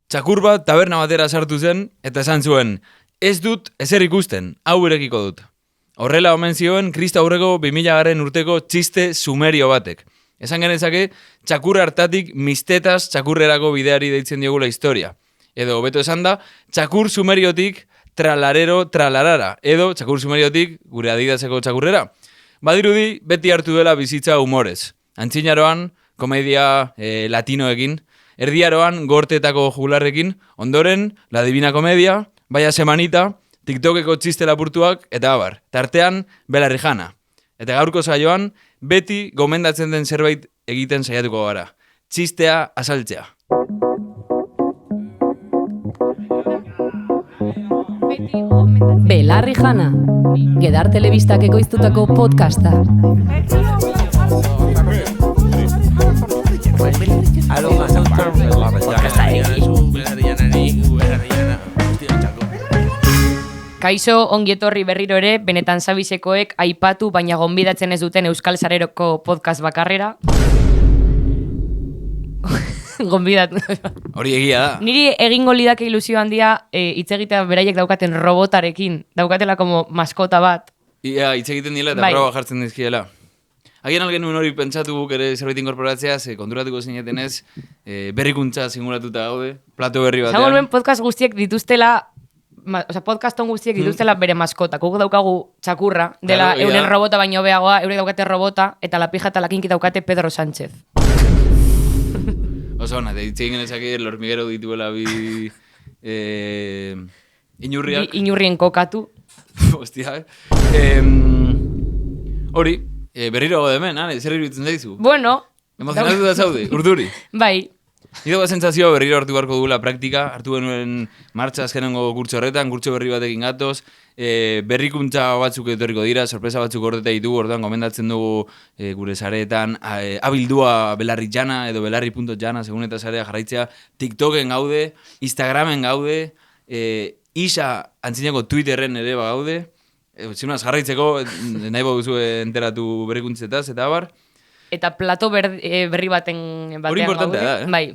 Txakur bat taberna batera sartu zen eta esan zuen, ez dut ezer ikusten, hau irekiko dut. Horrela omen zioen Kristo aurreko 2000 urteko txiste sumerio batek. Esan genezake, txakur hartatik mistetas txakurrerako bideari deitzen diogula historia. Edo, hobeto esan da, txakur sumeriotik tralarero tralarara. Edo, txakur sumeriotik gure adidaseko txakurrera. Badirudi, beti hartu dela bizitza humorez. Antzinaroan, komedia latinoekin, erdiaroan gortetako jugularrekin, ondoren, la Divina Komedia, Baia Semanita, TikTokeko txiste lapurtuak, eta abar. Tartean, Belarrijana. Eta gaurko saioan, beti gomendatzen den zerbait egiten saiatuko gara. Txistea azaltzea. Belarrijana, Gedar Telebistak ekoiztutako podcasta. Kaixo, ongietorri berriro ere, benetan zabizekoek aipatu baina gonbidatzen ez duten Euskal Sareroko podcast bakarrera. Gonbidatu. Hori egia da. Niri egingo lidake ilusio handia hitz egitea beraiek daukaten robotarekin. Daukatela como maskota bat. Ia, hitz egiten dila eta Bai. proba jartzen dizkiela. Agian algen nuen hori pentsatu guk ere zerbait inkorporatzea, konturatuko zinetenez, berrikuntza singuratuta gaude, plato berri batean. Zango nuen podcast guztiek dituztela, podcaston guztiek dituztela bere maskota. Guk daukagu txakurra, dela Claro, euren ja. robota baino beagoa, eurek daukate robota, eta la pija eta la kinki daukate Pedro Sánchez. Oso hona, hitz egin genezake lormigero dituela bi inurriak. Inurrien kokatu. Hostia, hori, berriro gode hemen, zer iruditzen zaizu? Bueno. Emozionatu da zaude, urduri. Bai. Nido bat sentsazioa berriro hartu beharko dugula praktika, hartu genuen martxa azkenengo kurtso horretan, kurtso berri batekin gatoz, berrikuntza batzuk etorriko dira, sorpresa batzuk ordeta ditugu, orduan gomendatzen dugu gure sareetan, abildua belarrijana edo belarri.jana, segun eta sarea jarraitzea, TikToken gaude, Instagramen gaude, isa antzinako Twitterren ere gaude, zinunaz jarraitzeko, nahi duzu enteratu berrikuntzetaz, eta abar. Eta plato berri baten Hori importantea da, Bai.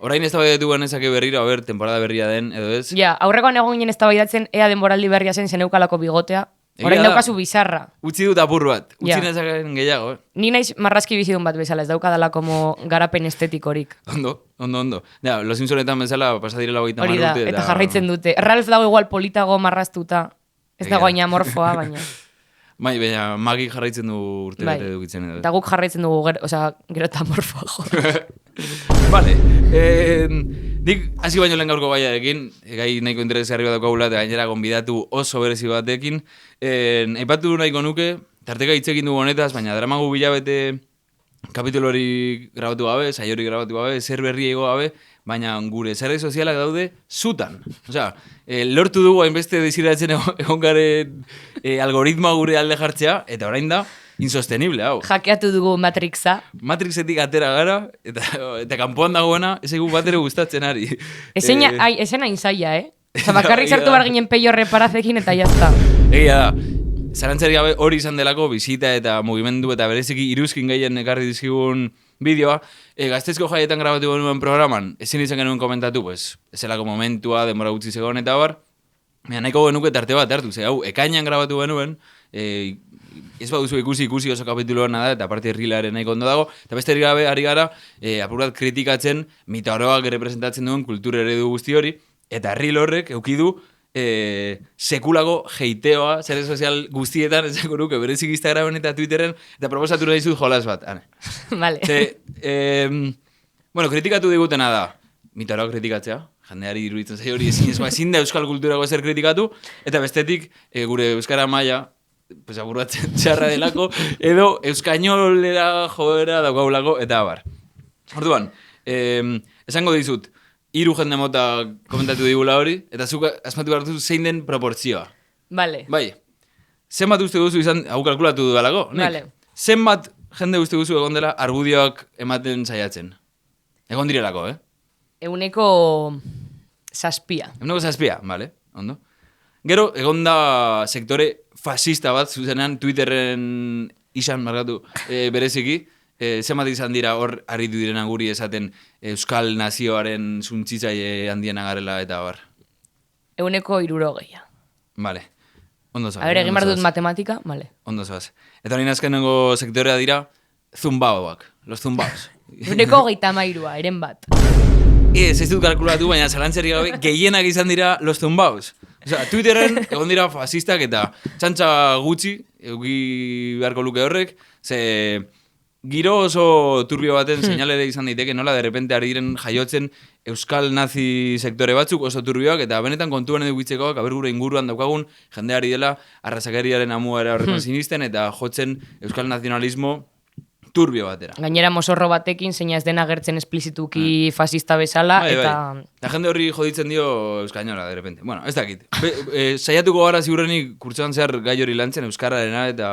Orain ez da baidetu ganezake berriro, a ber, temporada berria den, edo ez? Ja, aurrekoan egon ginen ez da baidatzen, ea denboraldi berria zen zeneukalako bigotea. Orain Egia da. daukazu bizarra. Utzi dut apur bat, utzi Ja. nezaken gehiago, Ni naiz marrazki bizidun bat bezala, ez daukadala como garapen estetikorik. Ondo. Ja, Los Simpsonetan bezala pasa direla 30 Hori da, urte. eta jarraitzen dute. Ralph dago igual politago marraztuta. Ez Egia dago da. aina morfoa, baina. Bai, baina Magi jarraitzen du urte Bai. bete edukitzen edo. Eta guk jarraitzen dugu, gero eta morfoa, jo. Vale, nik hasi baino lehen gaurko gaiarekin, gai nahiko interesgarri bat daukagula eta gainera gonbidatu oso berezi batekin. Aipatu nahiko nuke, tarteka hitz egin dugu honetaz, baina dramagu bilabete kapitulu hori grabatu gabe, saio hori grabatu gabe, zer berri ego gabe, baina gure sare sozialak daude zutan. Osea, lortu dugu hainbeste desiratzen egon garen algoritmoa gure alde jartzea, eta orain da, insostenible, hau. Jakeatu dugu Matrixa. Matrixetik atera gara, eta kanpoan dagoena, ez egu bat ere gustatzen ari. Esen hain zaila, Osa, bakarrik Egia sartu da. behar ginen peio reparazekin eta jazta. Egia da, zarantzari gabe hori izan delako, bizita eta mugimendu eta bereziki iruzkin gehien ekarri dizkigun bideoa. Gaztezko jaietan grabatu genuen programan, ezin izan genuen komentatu, pues, ezelako momentua, denbora gutxi zegoen eta bar, nahiko genuke tarte bat hartu, ze hau, ekainan grabatu genuen, ez baduzu ikusi oso kapituloa da, eta parte irrilaren nahiko ondo dago, eta beste gabe ari gara, apur bat kritikatzen, mitaoroak representatzen duen kultur eredu guzti hori, eta herril horrek eukidu sekulako heiteoa, sare sozial guztietan, ezako nuke, berezik Instagramen eta Twitterren, eta proposatu nahi dizut jolas bat. Vale. Bueno, kritikatu digutena da, mitaoroak kritikatzea, jendeari iruditzen zaio hori ezin da euskal kulturago ezer kritikatu, eta bestetik gure euskara maila, pues aburratzen txarra delako, edo euskainolera joera daukagulako, eta abar. Orduan, esango dizut, 3 jende mota komentatu digula hori, eta zuk asmatu behar duzu zein den proportzioa. Vale. Bai, zenbat uste duzu izan, hau kalkulatu dudalako, nik? Vale. Zenbat jende uste duzu egon dela argudioak ematen saiatzen? Egon direlako, Euneko 7. Eguneko 7, vale, ondo. Gero, egon da sektore fascista bat, zuzenean Twitterren izan markatu bereziki, Zenbat izan dira hor aritu direna guri esaten Euskal Nazioaren suntsitzaile handiena garela eta bar. 160. Vale. Ondo zoaz. A ber, egin behar dut matematika, vale. Ondo zoaz. Eta hori azkenengo sektorea dira zumbaoak, los zumbaos. 133, eren bat. Ez dut kalkulatu, baina zalantzeri gabe gehienak izan dira los zumbaos. Osea, Twitterren egon dira fasistak eta txantxa gutxi, euki beharko luke horrek, ze giro oso turbio baten seinalere izan daiteke, nola, de repente ari diren jaiotzen euskal nazi sektore batzuk oso turbioak, eta benetan kontuan edo gitzekoak, aber gure inguruan daukagun, jendeari dela, arrazakariaren amuara horretan sinisten, eta jotzen euskal nazionalismo turbio batera. Gainera mozorro batekin, zeina ez dena gertzen esplizituki fasista bezala, eta... Eta jende horri joditzen dio euskainola, de repente. Bueno, ez dakit. Saiatuko gara ziurrenik kurtsoan zehar gai hori lantzen, euskararena eta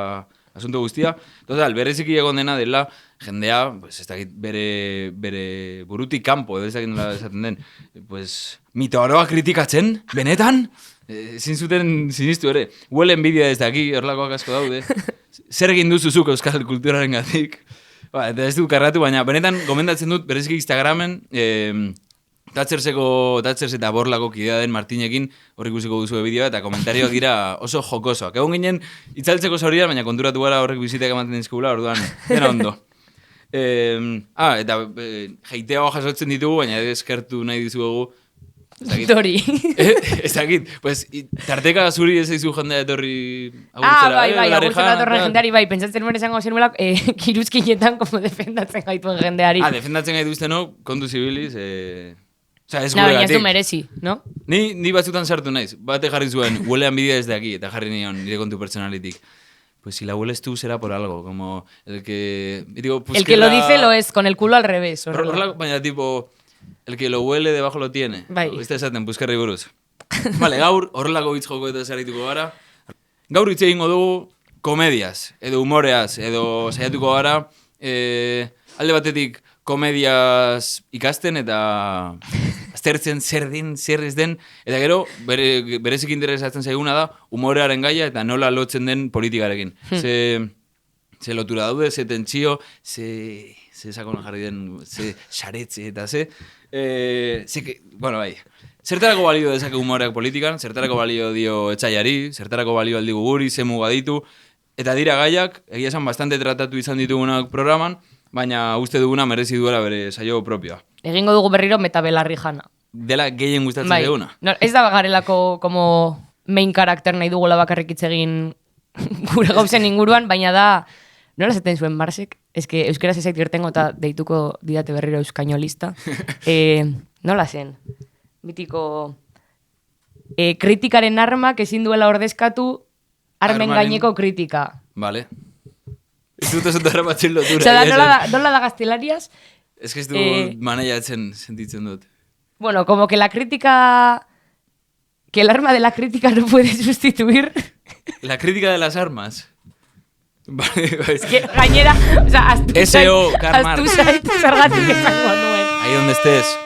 asunto guztia. Total, bereziki egon dena dela, jendea, pues, ez dakit, bere burutik kanpo, edo ez dakit nola esaten den, pues, mitoaroa kritikatzen, benetan, ezin zuten sinistu ere. Huelen bidea ez daki, horlakoak asko daude. Zer egin duzuzuk euskal kulturaren gatik? Eta ez dut karratu, baina benetan gomendatzen dut bereziki Instagramen, Thatchers eta Borlako kidea den Martinekin horrik ikusiko duzu bideoa eta komentarioak dira oso jokosoak. Egon ginen itzaltzeko zaurian, baina konturatu gara horrek bizitak ematen dizkugula, orduan, dena ondo. Eta heitea jasotzen ditugu, baina eskertu nahi dizuegu. Dori. Ez dakit, pues, tarteka zuri ez eizu jendea etorri agurtzera. Bai, agurtzera etorren jendeari, bai, pentsatzen nuen esango zenuela, kiruzkinetan como defendatzen gaituen jendeari. Defendatzen gaituztenok, kontu zibiliz, Osa, ez gure gatik. Ez du merezi, no? Ni batzutan sartu naiz. Bate jarri zuen, huelean bidea ez de aquí, eta jarri nion nire kontu personalitik. Pues si la hueles tú será por algo, como el que... Digo, pues el que lo dice lo es, con el culo al revés. Baina tipo, el que lo huele debajo lo tiene. Bai. Oizte esaten, puskerri buruz. Vale, gaur, horrelako hitz joko eta zarituko gara. Gaur hitz egingo dugu komediaz, edo humoreaz, edo saiatuko gara, alde batetik komediaz ikasten eta aztertzen zer den, zer ez den, eta gero berezik interesatzen zaiguna da humorearen gaia eta nola lotzen den politikarekin. Ze lotura daude, ze tentsio, ze sakona jarri den, ze xaretze eta bueno, bai. Zertarako balio dezake humoreak politikan, zertarako balio dio etxaiari, zertarako balio aldigu guri, ze muga ditu, eta dira gaiak, egia esan bastante tratatu izan ditugunak programan, baina uste duguna merezi duela bere saio propioa. Egingo dugu berriro metabelarri jana. Dela gehien gustatzen duguna. No, ez da garelako como main karakter nahi dugula bakarrik hitz egin gure gauzen inguruan, baina da, nola zaten zuen Marsek? Ez que euskera zezait gertengo eta deituko didate berriro euskainolista. Nola zen? Mitiko kritikaren armak ezin duela ordezkatu armen gaineko kritika. Vale. Ez dut ez dara batzen lotura. Osa, nola da gaztelaniaz? Ez que ez du maneiatzen sentitzen dut. Bueno, como que la crítica... Que el arma de la crítica no puede sustituir... La crítica de las armas. Vale, es que gainera... O sea, S.O. Karmar. Aztu zait zergatik esango nuen. Ahí donde estés.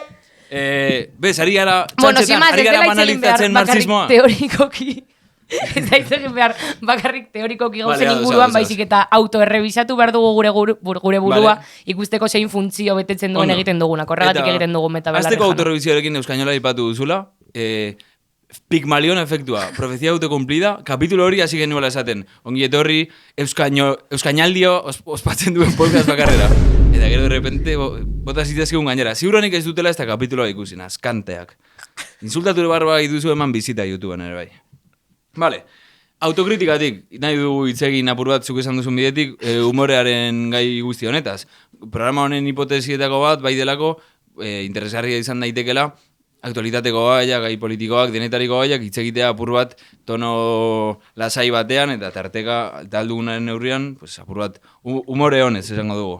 Bez, ari gara... Bueno, sin más, ez dela itzegin behar bakarrik marxismoa. Teorikoki... Ez da itzegin behar bakarrik teorikoki gauzen inguruan, baizik eta autoerrebisatu behar dugu gure burua, ikusteko zein funtzio betetzen duen egiten duguna. Korregatik egiten dugu metabelarri jana. Azteko autoerrebizioarekin euskainola ipatu duzula, Pigmalion efektua, profezia autocumplida, kapitulo hori hasi genuela esaten. Ongi etorri, euskainaldio ospatzen duen podcast bakarrera. Eta gero de repente, bota zitezkegun gainera. Ziuranik ez dutela ez da kapituloa ikusin, askanteak. Insultatu barba dituzu eman bizita YouTubeen ere bai. Vale, autokritikatik, nahi dugu itzegin apur bat zuk esan duzun bidetik, humorearen gai guzti honetaz. Programa honen hipotesietako bat, bai delako, interesgarria izan daitekela, aktualitateko gaiak, gai politikoak, denetariko gaiak, itzegitea apur bat tono lasai batean, eta tarteka, aldugunaren neurrian, pues, apur bat humore honez esango dugu.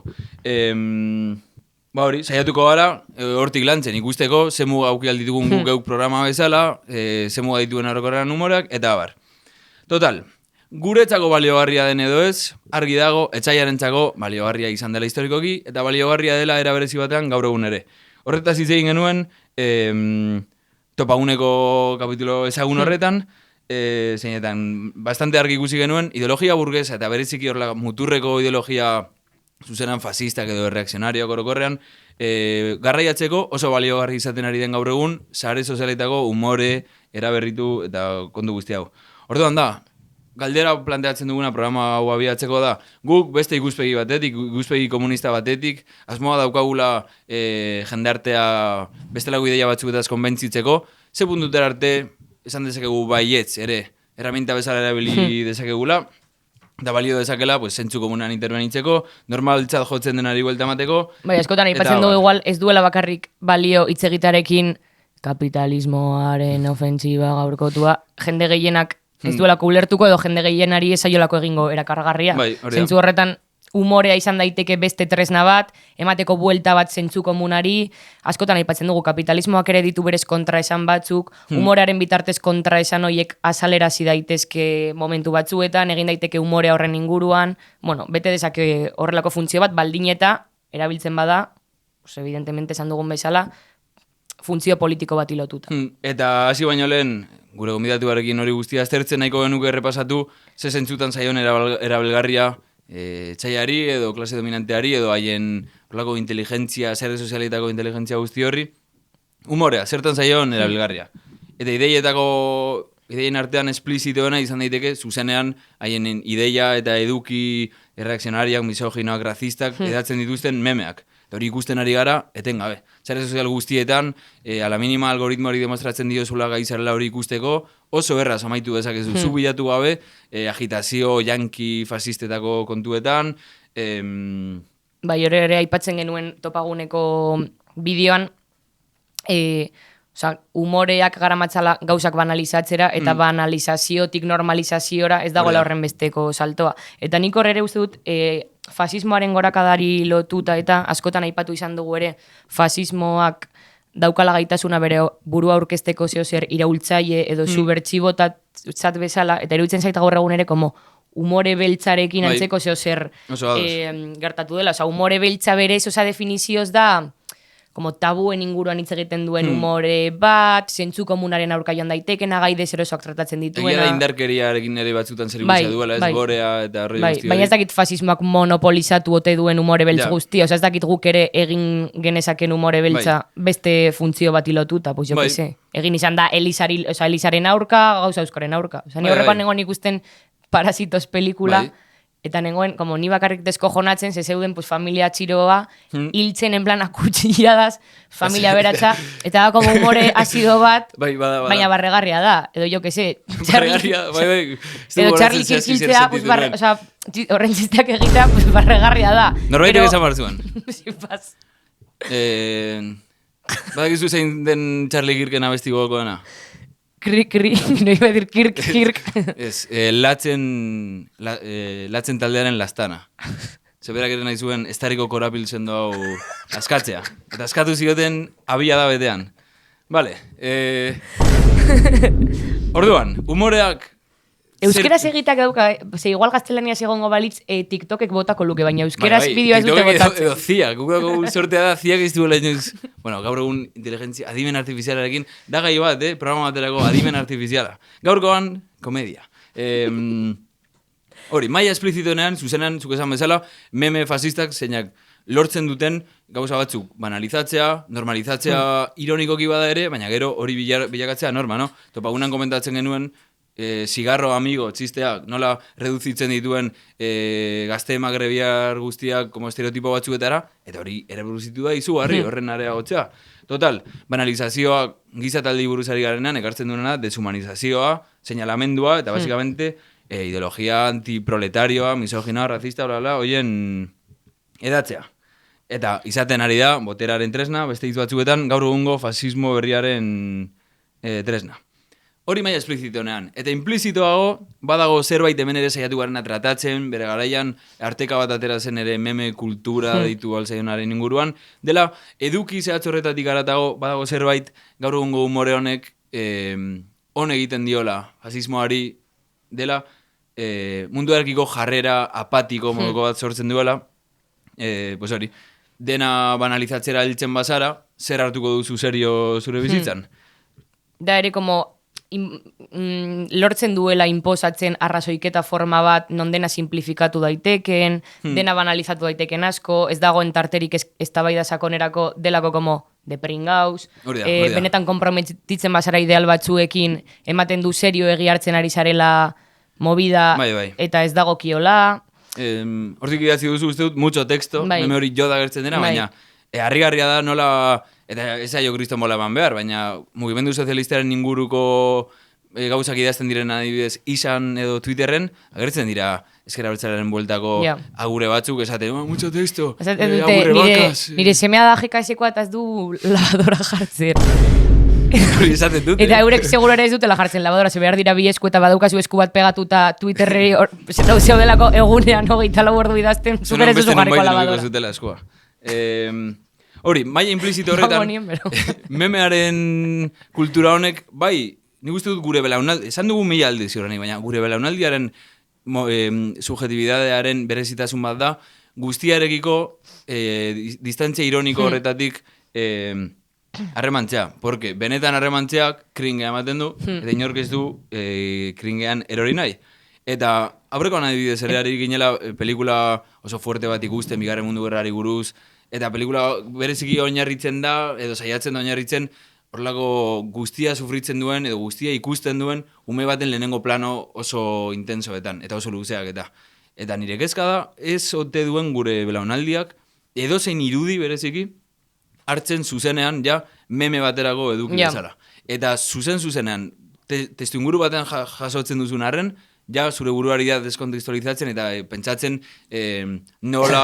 Hori, saiatuko gara, hortik lantzen ikusteko, ze muga aukial ditugun guk geuk programa bezala, ze muga dituen orokorrean humoreak, eta bar. Total, guretzako baliogarria den edo ez, argi dago, etxaiarentzako baliogarria izan dela historikoki, eta baliogarria dela era berezi batean gaur egun ere. Horretaz hitz egin genuen, topaguneko kapitulo ezagun horretan, zeinetan bastante argi ikusi genuen, ideologia burgesa eta bereziki horrela muturreko ideologia zuzenan fasistak edo reakzionarioak orokorrean, garraiatzeko oso baliogarri izaten ari den gaur egun, sare sozialetako umore, eraberritu eta kontu guzti hau. Orduan da, galdera planteatzen duguna programa hau abiatzeko da, guk beste ikuspegi batetik, ikuspegi komunista batetik, asmoa daukagula jendartea bestelako ideia batzuketaz konbentzitzeko, ze puntutera arte esan dezakegu baietz ere, herramienta bezala erabili dezakegula, da balio dezakela, pues, zentzu komunan intervenitzeko, normaltzat jotzen denari buelta emateko. Bai, askotan aipatzen dugu igual ez duela bakarrik balio hitz egitarekin kapitalismoaren ofentsiba gaurkotua, jende gehienak ez duelako ulertuko edo jende gehienari esaiolako egingo erakargarria. Bai, zentzu horretan umorea izan daiteke beste tresna bat, emateko buelta bat zentzu komunari, askotan aipatzen dugu kapitalismoak ere ditu berez kontraesan batzuk, umorearen bitartez kontraesan hoiek azalerazi daitezke momentu batzuetan, egin daiteke umorea horren inguruan, bueno, bete dezake horrelako funtzio bat, baldin eta erabiltzen bada, evidentemente esan dugun bezala, funtzio politiko bat lotuta. Eta hasi baino lehen, gure gonbidatuarekin hori guztia aztertzen nahiko genuke errepasatu, ze zentzutan zaion erabilgarria txaiari edo klase dominanteari edo haien horlako inteligentzia, sare sozialetako inteligentzia guzti horri, umorea, zertan zaion erabilgarria. Eta ideien artean esplizitoena izan daiteke, zuzenean haien ideia eta eduki erreakzionariak, misoginoak, razistak, edatzen dituzten memeak. Eta hori ikusten ari gara, etengabe. Sare sozial guztietan, ala minima algoritmo hori demostratzen diozula gaizarela hori ikusteko, oso erraz amaitu dezakezu, zu bilatu gabe, agitazio, yanki, fasistetako kontuetan. Bai, hori ere aipatzen genuen topaguneko bideoan, umoreak garamatzala gauzak banalizatzera eta banalizaziotik normalizaziora ez dagoela horren besteko saltoa. Eta nik horre ere uste dut fasismoaren gorakadari lotuta eta askotan aipatu izan dugu ere fasismoak daukala gaitasuna bere burua aurkezteko zer iraultzaile edo subertsibotat bezala, eta iruditzen zaita gaur egun ere como umore beltzarekin antzeko zer gertatu dela. Umore beltza berez, definizioz da como tabuen inguruan hitz egiten duen umore bat, zentzu komunaren aurka joan daiteken, agaide zerosoak tratatzen dituena. Egia da indarkeriarekin ere batzutan zer ikusia duela, ez gorea eta arroi guzti hori. Baina ez dakit fasismoak monopolizatu ote duen umore beltz guztia, ez dakit guk ere egin genezaken umore beltza beste funtzio bat ilotuta, pues jo que se. Egin izan da Elizaren aurka, gauza euskaren aurka. Ni horrekoan nengoen ikusten Parasitos pelikula, eta nengoen, como ni bakarrik deskojonatzen, zeuden pues, familia txiroa, hiltzen en plan akutsilladas, familia beratza, eta da como humore ácido bat, baina barregarria da, edo jo que se, edo Charlie hiltzea, horren txisteak egitea, pues, barregarria da. Norbaitek esan barzuan. Sin paz. Badakizu zein den Charlie Kirken abesti gogokoena? Kri, no iba a decir kirk. Ez, latzen taldearen lastana. Zeberak ere nahi zuen, estariko korapiltzen hau askatzea. Eta askatu zioten abia da betean. Vale. Orduan, humoreak... Euskeraz egitak dauka, igual gaztelaniaz egongo balitz TikTokek botako luke, baina euskeraz bideoa ez dute botatzen. Edo ziak, gukako sortea da ziak ez duela inoiz. Bueno, gaur egun inteligentzia, adimen artifizialarekin, da gai bat, programa baterako adimen artifiziala. Gaurkoan, komedia. Hori, maia esplizitonean, zuzenan, zuk esan bezala, meme fasistak zeinak lortzen duten gauza batzuk banalizatzea, normalizatzea ironikoki bada ere, baina gero hori bilakatzea norma, no? Topagunan komentatzen genuen, zigarro amigo, txisteak, nola reduzitzen dituen gazte magrebiar guztiak como estereotipo batzuetara, eta hori erreproduzitu da izugarri, horren areagotzea. Total, banalizazioa gizataldi buruzari garenan, ekartzen duena deshumanizazioa, señalamendua, eta básicamente ideologia antiproletarioa, misoginoa, racista, hoien edatzea. Eta izaten ari da, boteraren tresna, beste hitz batzuetan, gaur egungo fasismo berriaren tresna. Hori maila esplizitonean. Eta implizitoago, badago zerbait hemen ere saiatu garena tratatzen, bere garaian arteka bat atera zen ere meme kultura ditu alzaionaren inguruan. Dela, eduki zehatz horretatik aratago, badago zerbait gaur egungo humore honek on egiten diola fasismoari, dela munduarekiko jarrera apatiko moduko bat sortzen duela. Pues hori, dena banalizatzera hiltzen bazara, zer hartuko duzu serio zure bizitzan? Da ere, como lortzen duela inposatzen arrazoiketa forma bat, non dena simplifikatu daiteken, dena banalizatu daiteken asko, ez dagoen tarterik eztabaida sakonerako delako como de pringaus, Hori da. benetan konprometitzen bazara ideal batzuekin, ematen du serio egi hartzen ari zarela movida, Bai. eta ez dago kiola. Hortik idatzi duzu uste dut, mucho texto, Bai. meme hori joda gertzen dena, Bai. baina harrigarria da nola, eta ez aio kriston bola eman behar, baina mugimendu sozialistaren inguruko gauzak idazten diren adibidez izan edo Twitterren, agertzen dira ezker abertzalearen bueltako Ja. agure batzuk, esaten, mucho texto, Esaten dute, agure bakas. nire semea da jekasekoa eta ez du lavadora jartzen. Hori esaten dute. Eta eurek seguro ere ez dutela jartzen lavadora, ze behar dira bi esku eta badaukazu esku bat pegatuta Twitterreri zeudelako egunean 24 ordu idazten, super ez duzu jarriko lavadora. Zutela eskua. Hori, maila implizito horretan, Vamos, nien, pero. memearen kultura honek, bai, nik uste dut gure belaunaldi, esan dugu mila alde ziurrenik, baina gure belaunaldiaren subjetibidadearen berezitasun bat da, guztiarekiko distantzia ironiko horretatik harremantzea, porque benetan harremantzeak kringea ematen du, eta inork ez du kringean erori nahi. Eta aurrekoan adibidez ere ari ginela pelikula oso fuerte bat ikusten Bigarren Mundu Gerrari buruz, eta pelikula bereziki oinarritzen da, edo saiatzen da oinarritzen, horrelako guztia sufritzen duen, edo guztia ikusten duen, ume baten lehenengo plano oso intensoetan, eta oso luzeak eta nire kezka da, ez ote duen gure belaunaldiak, edo zein irudi bereziki, hartzen zuzenean, ja, meme baterako eduki bezala. Eta zuzenean, testu inguru batean jasotzen duzun arren, ja, zure buruari da deskontekstualizatzen eta pentsatzen nola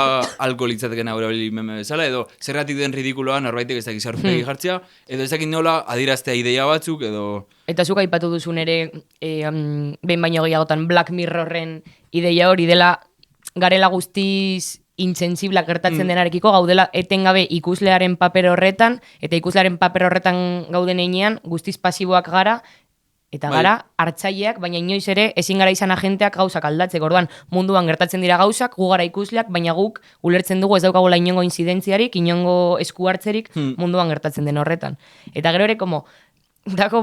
alkoholitzateken aurabili meme bezala, edo zergatik den ridikuloa norbaitek ez dakit aurpegi jartzea, edo ez dakit nola adiraztea ideia batzuk, edo... Eta zuk aipatu duzun ere, behin baino gehiagotan Black Mirrorren ideia hori dela, garela guztiz intsensiblak gertatzen denarekiko, gaudela etengabe ikuslearen paper horretan, eta ikuslearen paper horretan gauden einean, guztiz pasiboak gara, eta gara hartzaileak, baina inoiz ere ezin gara izan agenteak gauzak aldatzeko. Orduan, munduan gertatzen dira gauzak, gu gara ikusleak, baina guk ulertzen dugu ez daukagola inongo inzidentziarik, inongo esku hartzerik munduan gertatzen den horretan. Eta gero ere, dako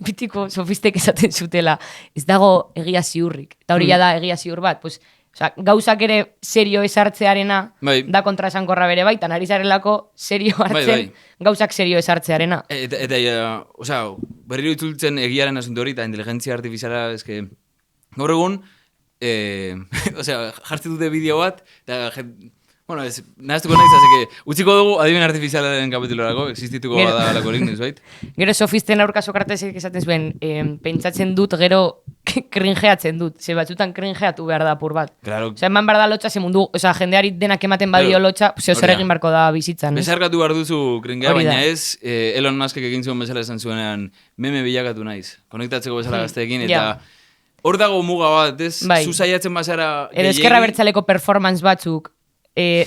bitiko sofistek esaten zutela, ez dago egia ziurrik. Eta hori da egia ziur bat, pues, gauzak ere serio esartzearena da kontrasankorra bere baitan, ari zarelako serio hartzen gauzak serio esartzearena. Eta, berriro itzultzen egiaren asunto hori eta inteligentzia artifiziala, eske, gaur egun, jartzen dute bideo bat, eta, nahaztuko naiz, azeke, utziko dugu adimen artifizialaren kapitulorako, existituko bada lako lignus, bait? Gero sofisten aurka Sokratesek esaten zuen, pentsatzen dut, gero kringeatzen dut, ze batzutan kringeatu behar da apur bat. Claro. Eman behar da lotxa, ze mundu, jendeari denak ematen badio lotxa, zer egin barko da bizitzan. Bezarkatu behar duzu kringea, baina ez Elon Muskek egin zuen bezala esan zuenean, meme bilakatu naiz, konektatzeko bezala gazteekin, eta hor dago muga bat, ez? Zuzaiatzen bazara edo eskerra bertzaleko performance batzuk,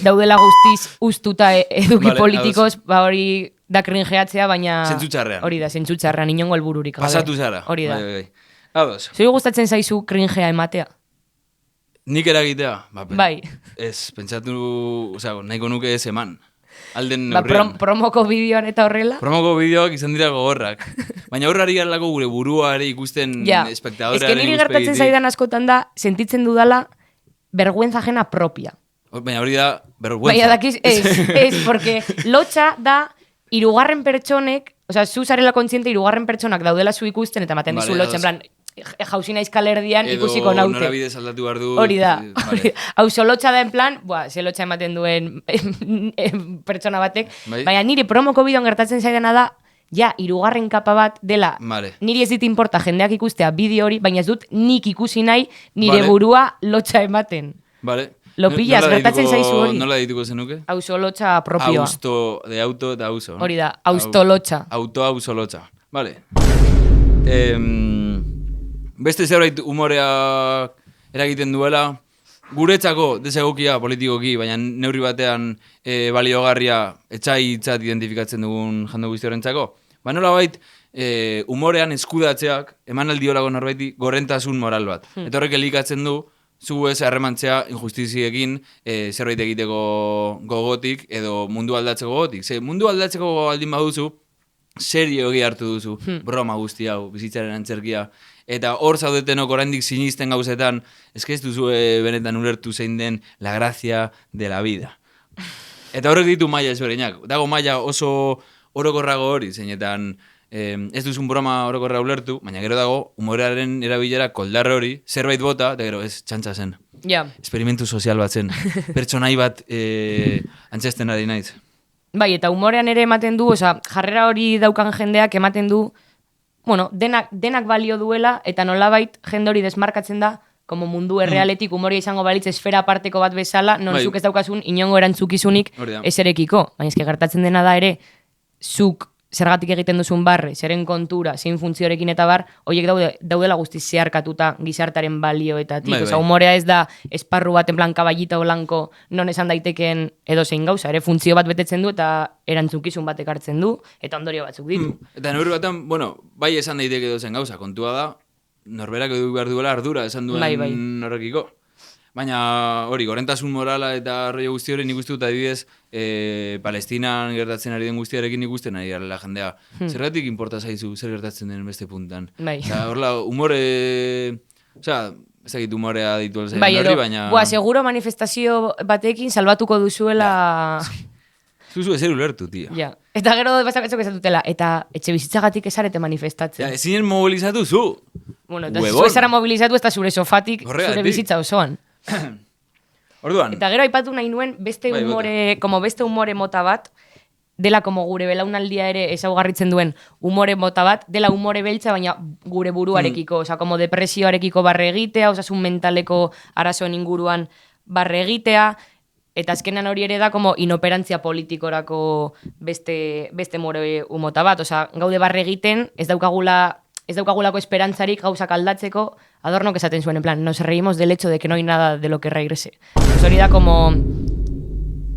daudela guztiz ustuta eduki politikoz, hori da kringeatzea, baina... Zentzutxarrean. Hori da, zentzutxarrean, inongo helbururik gabe. Pasatu zara. Hori da. Ados. Zui gustatzen zaizu kringea ematea? Nik eragitea? Bai. Ez, pentsatu, nahiko nuke ez eman. Alden neurrian. Promoko bideoan eta horrela? Promoko bideoak izan dira gogorrak. Baina horrari garelako gure burua ere ikusten espectadorearen ikuspegi. Ez niri gertatzen zaidan askotan da, sentitzen dudala, vergüenza ajena propia. Baina hori da, vergüenza. Baina dakiz, ez, porque lotxa da, irugarren pertsonek, zu zarela kontziente, irugarren pertsonak daudela zu ikusten, eta maten dizu lotxa, en plan, jauzina izkalerdian ikusiko naute. Edo norabide saldatu behar du. Hori da. Hau lotxa da en plan, ze lotxa ematen duen pertsona batek, baina niri promoko bideon gertatzen zaidana da, irugarren kapa bat dela, niri ez dit importa jendeak ikustea bideo hori, baina ez dut nik ikusi nahi nire burua lotxa ematen. Vale. Lo pillas, gertatzen zaizu hori. Nola dituko zenuke? Auzo lotxa propioa. Austo, de auto eta auzo. Hori da, austo lotxa. Auzo lotxa. Vale. Beste zerbait umorea eragiten duela, guretzako desegokia politikoki, baina neurri batean baliogarria etxaitzat identifikatzen dugun jende guzti horrentzako. Nola bait, umorean eskudatzeak eman aldiolako norbaiti gorrentasun moral bat. Eta horrek elikatzen du, zu ez harremantzea injustiziekin zerbait egiteko gogotik edo mundu aldatzeko gogotik. Ze mundu aldatzeko aldin baduzu, serio egi hartu duzu, broma guzti hau, bizitzaren antzerkia. Eta hor zaudetenok oraindik sinisten gauzetan, eske ez duzu benetan ulertu zein den la gracia de la vida. Eta horrek ditu maila ezberdinak. Dago maila oso orokorrago hori, zeinetan ez duzun broma orokorra ulertu, baina gero dago humorearen erabilera koldarre hori, zerbait bota, eta gero ez txantza zen. Ja. Esperimentu sozial bat zen. Pertsonai bat antzesten ari naiz. Bai, eta humorean ere ematen du, jarrera hori daukan jendeak ematen du, bueno, denak balio duela, eta nolabait jende hori desmarkatzen da, como mundu errealetik humoria izango balitz esfera aparteko bat bezala, non zuk ez daukasun inongo erantzukizunik eserekiko. Baina eske gertatzen dena da ere, zuk zergatik egiten duzun barre, zeren kontura, zein funtziorekin eta bar, horiek daudela guztiz zeharkatuta gizartaren balioetatik. Humorea ez da esparru bat en plan kaballita blanko non esan daiteken edo zein gauza, ere funtzio bat betetzen du eta erantzukizun bat ekartzen du, eta ondorio batzuk ditu. Eta neurri batan, bueno, bai esan daiteke edo zen gauza, kontua da, norberak edu behar duela ardura esan duen horrekiko. Baina hori, gorentasun morala eta rollo guzti hori nik uste dut adibidez Palestinan gertatzen ari den guztiarekin ikusten ari garela jendea. Zergatik inporta zaizu zer gertatzen den beste puntan. Eta horrela, humore... Osea, ez dakit humorea ditu alzain hori, baina... Seguro manifestazio batekin salbatuko duzuela... Zuzu ezer ulertu, tio. Ja. Eta gero batzuk esatutela, eta etxe bizitzagatik esarete manifestatzen. Ja, ezinen mobilizatu zu. Bueno, eta zu esara mobilizatu ez da zure sofatik, zure bizitza osoan. Orduan. Eta gero aipatu nahi nuen beste humore mota bat, dela como gure belaunaldia ere ezaugarritzen duen humore mota bat, dela humore beltza baina gure buruarekiko, osea, como depresioarekiko barre egitea, osasun mentaleko arazoen inguruan barre egitea, eta azkenan hori ere da como inoperantzia politikorako beste humore mota bat, osea, gaude barre egiten, ez daukagulako esperantzarik gauzak aldatzeko, Adornok esaten zuen, en plan, nos reímos del hecho de que no hay nada de lo que reírse. Pues hori da como...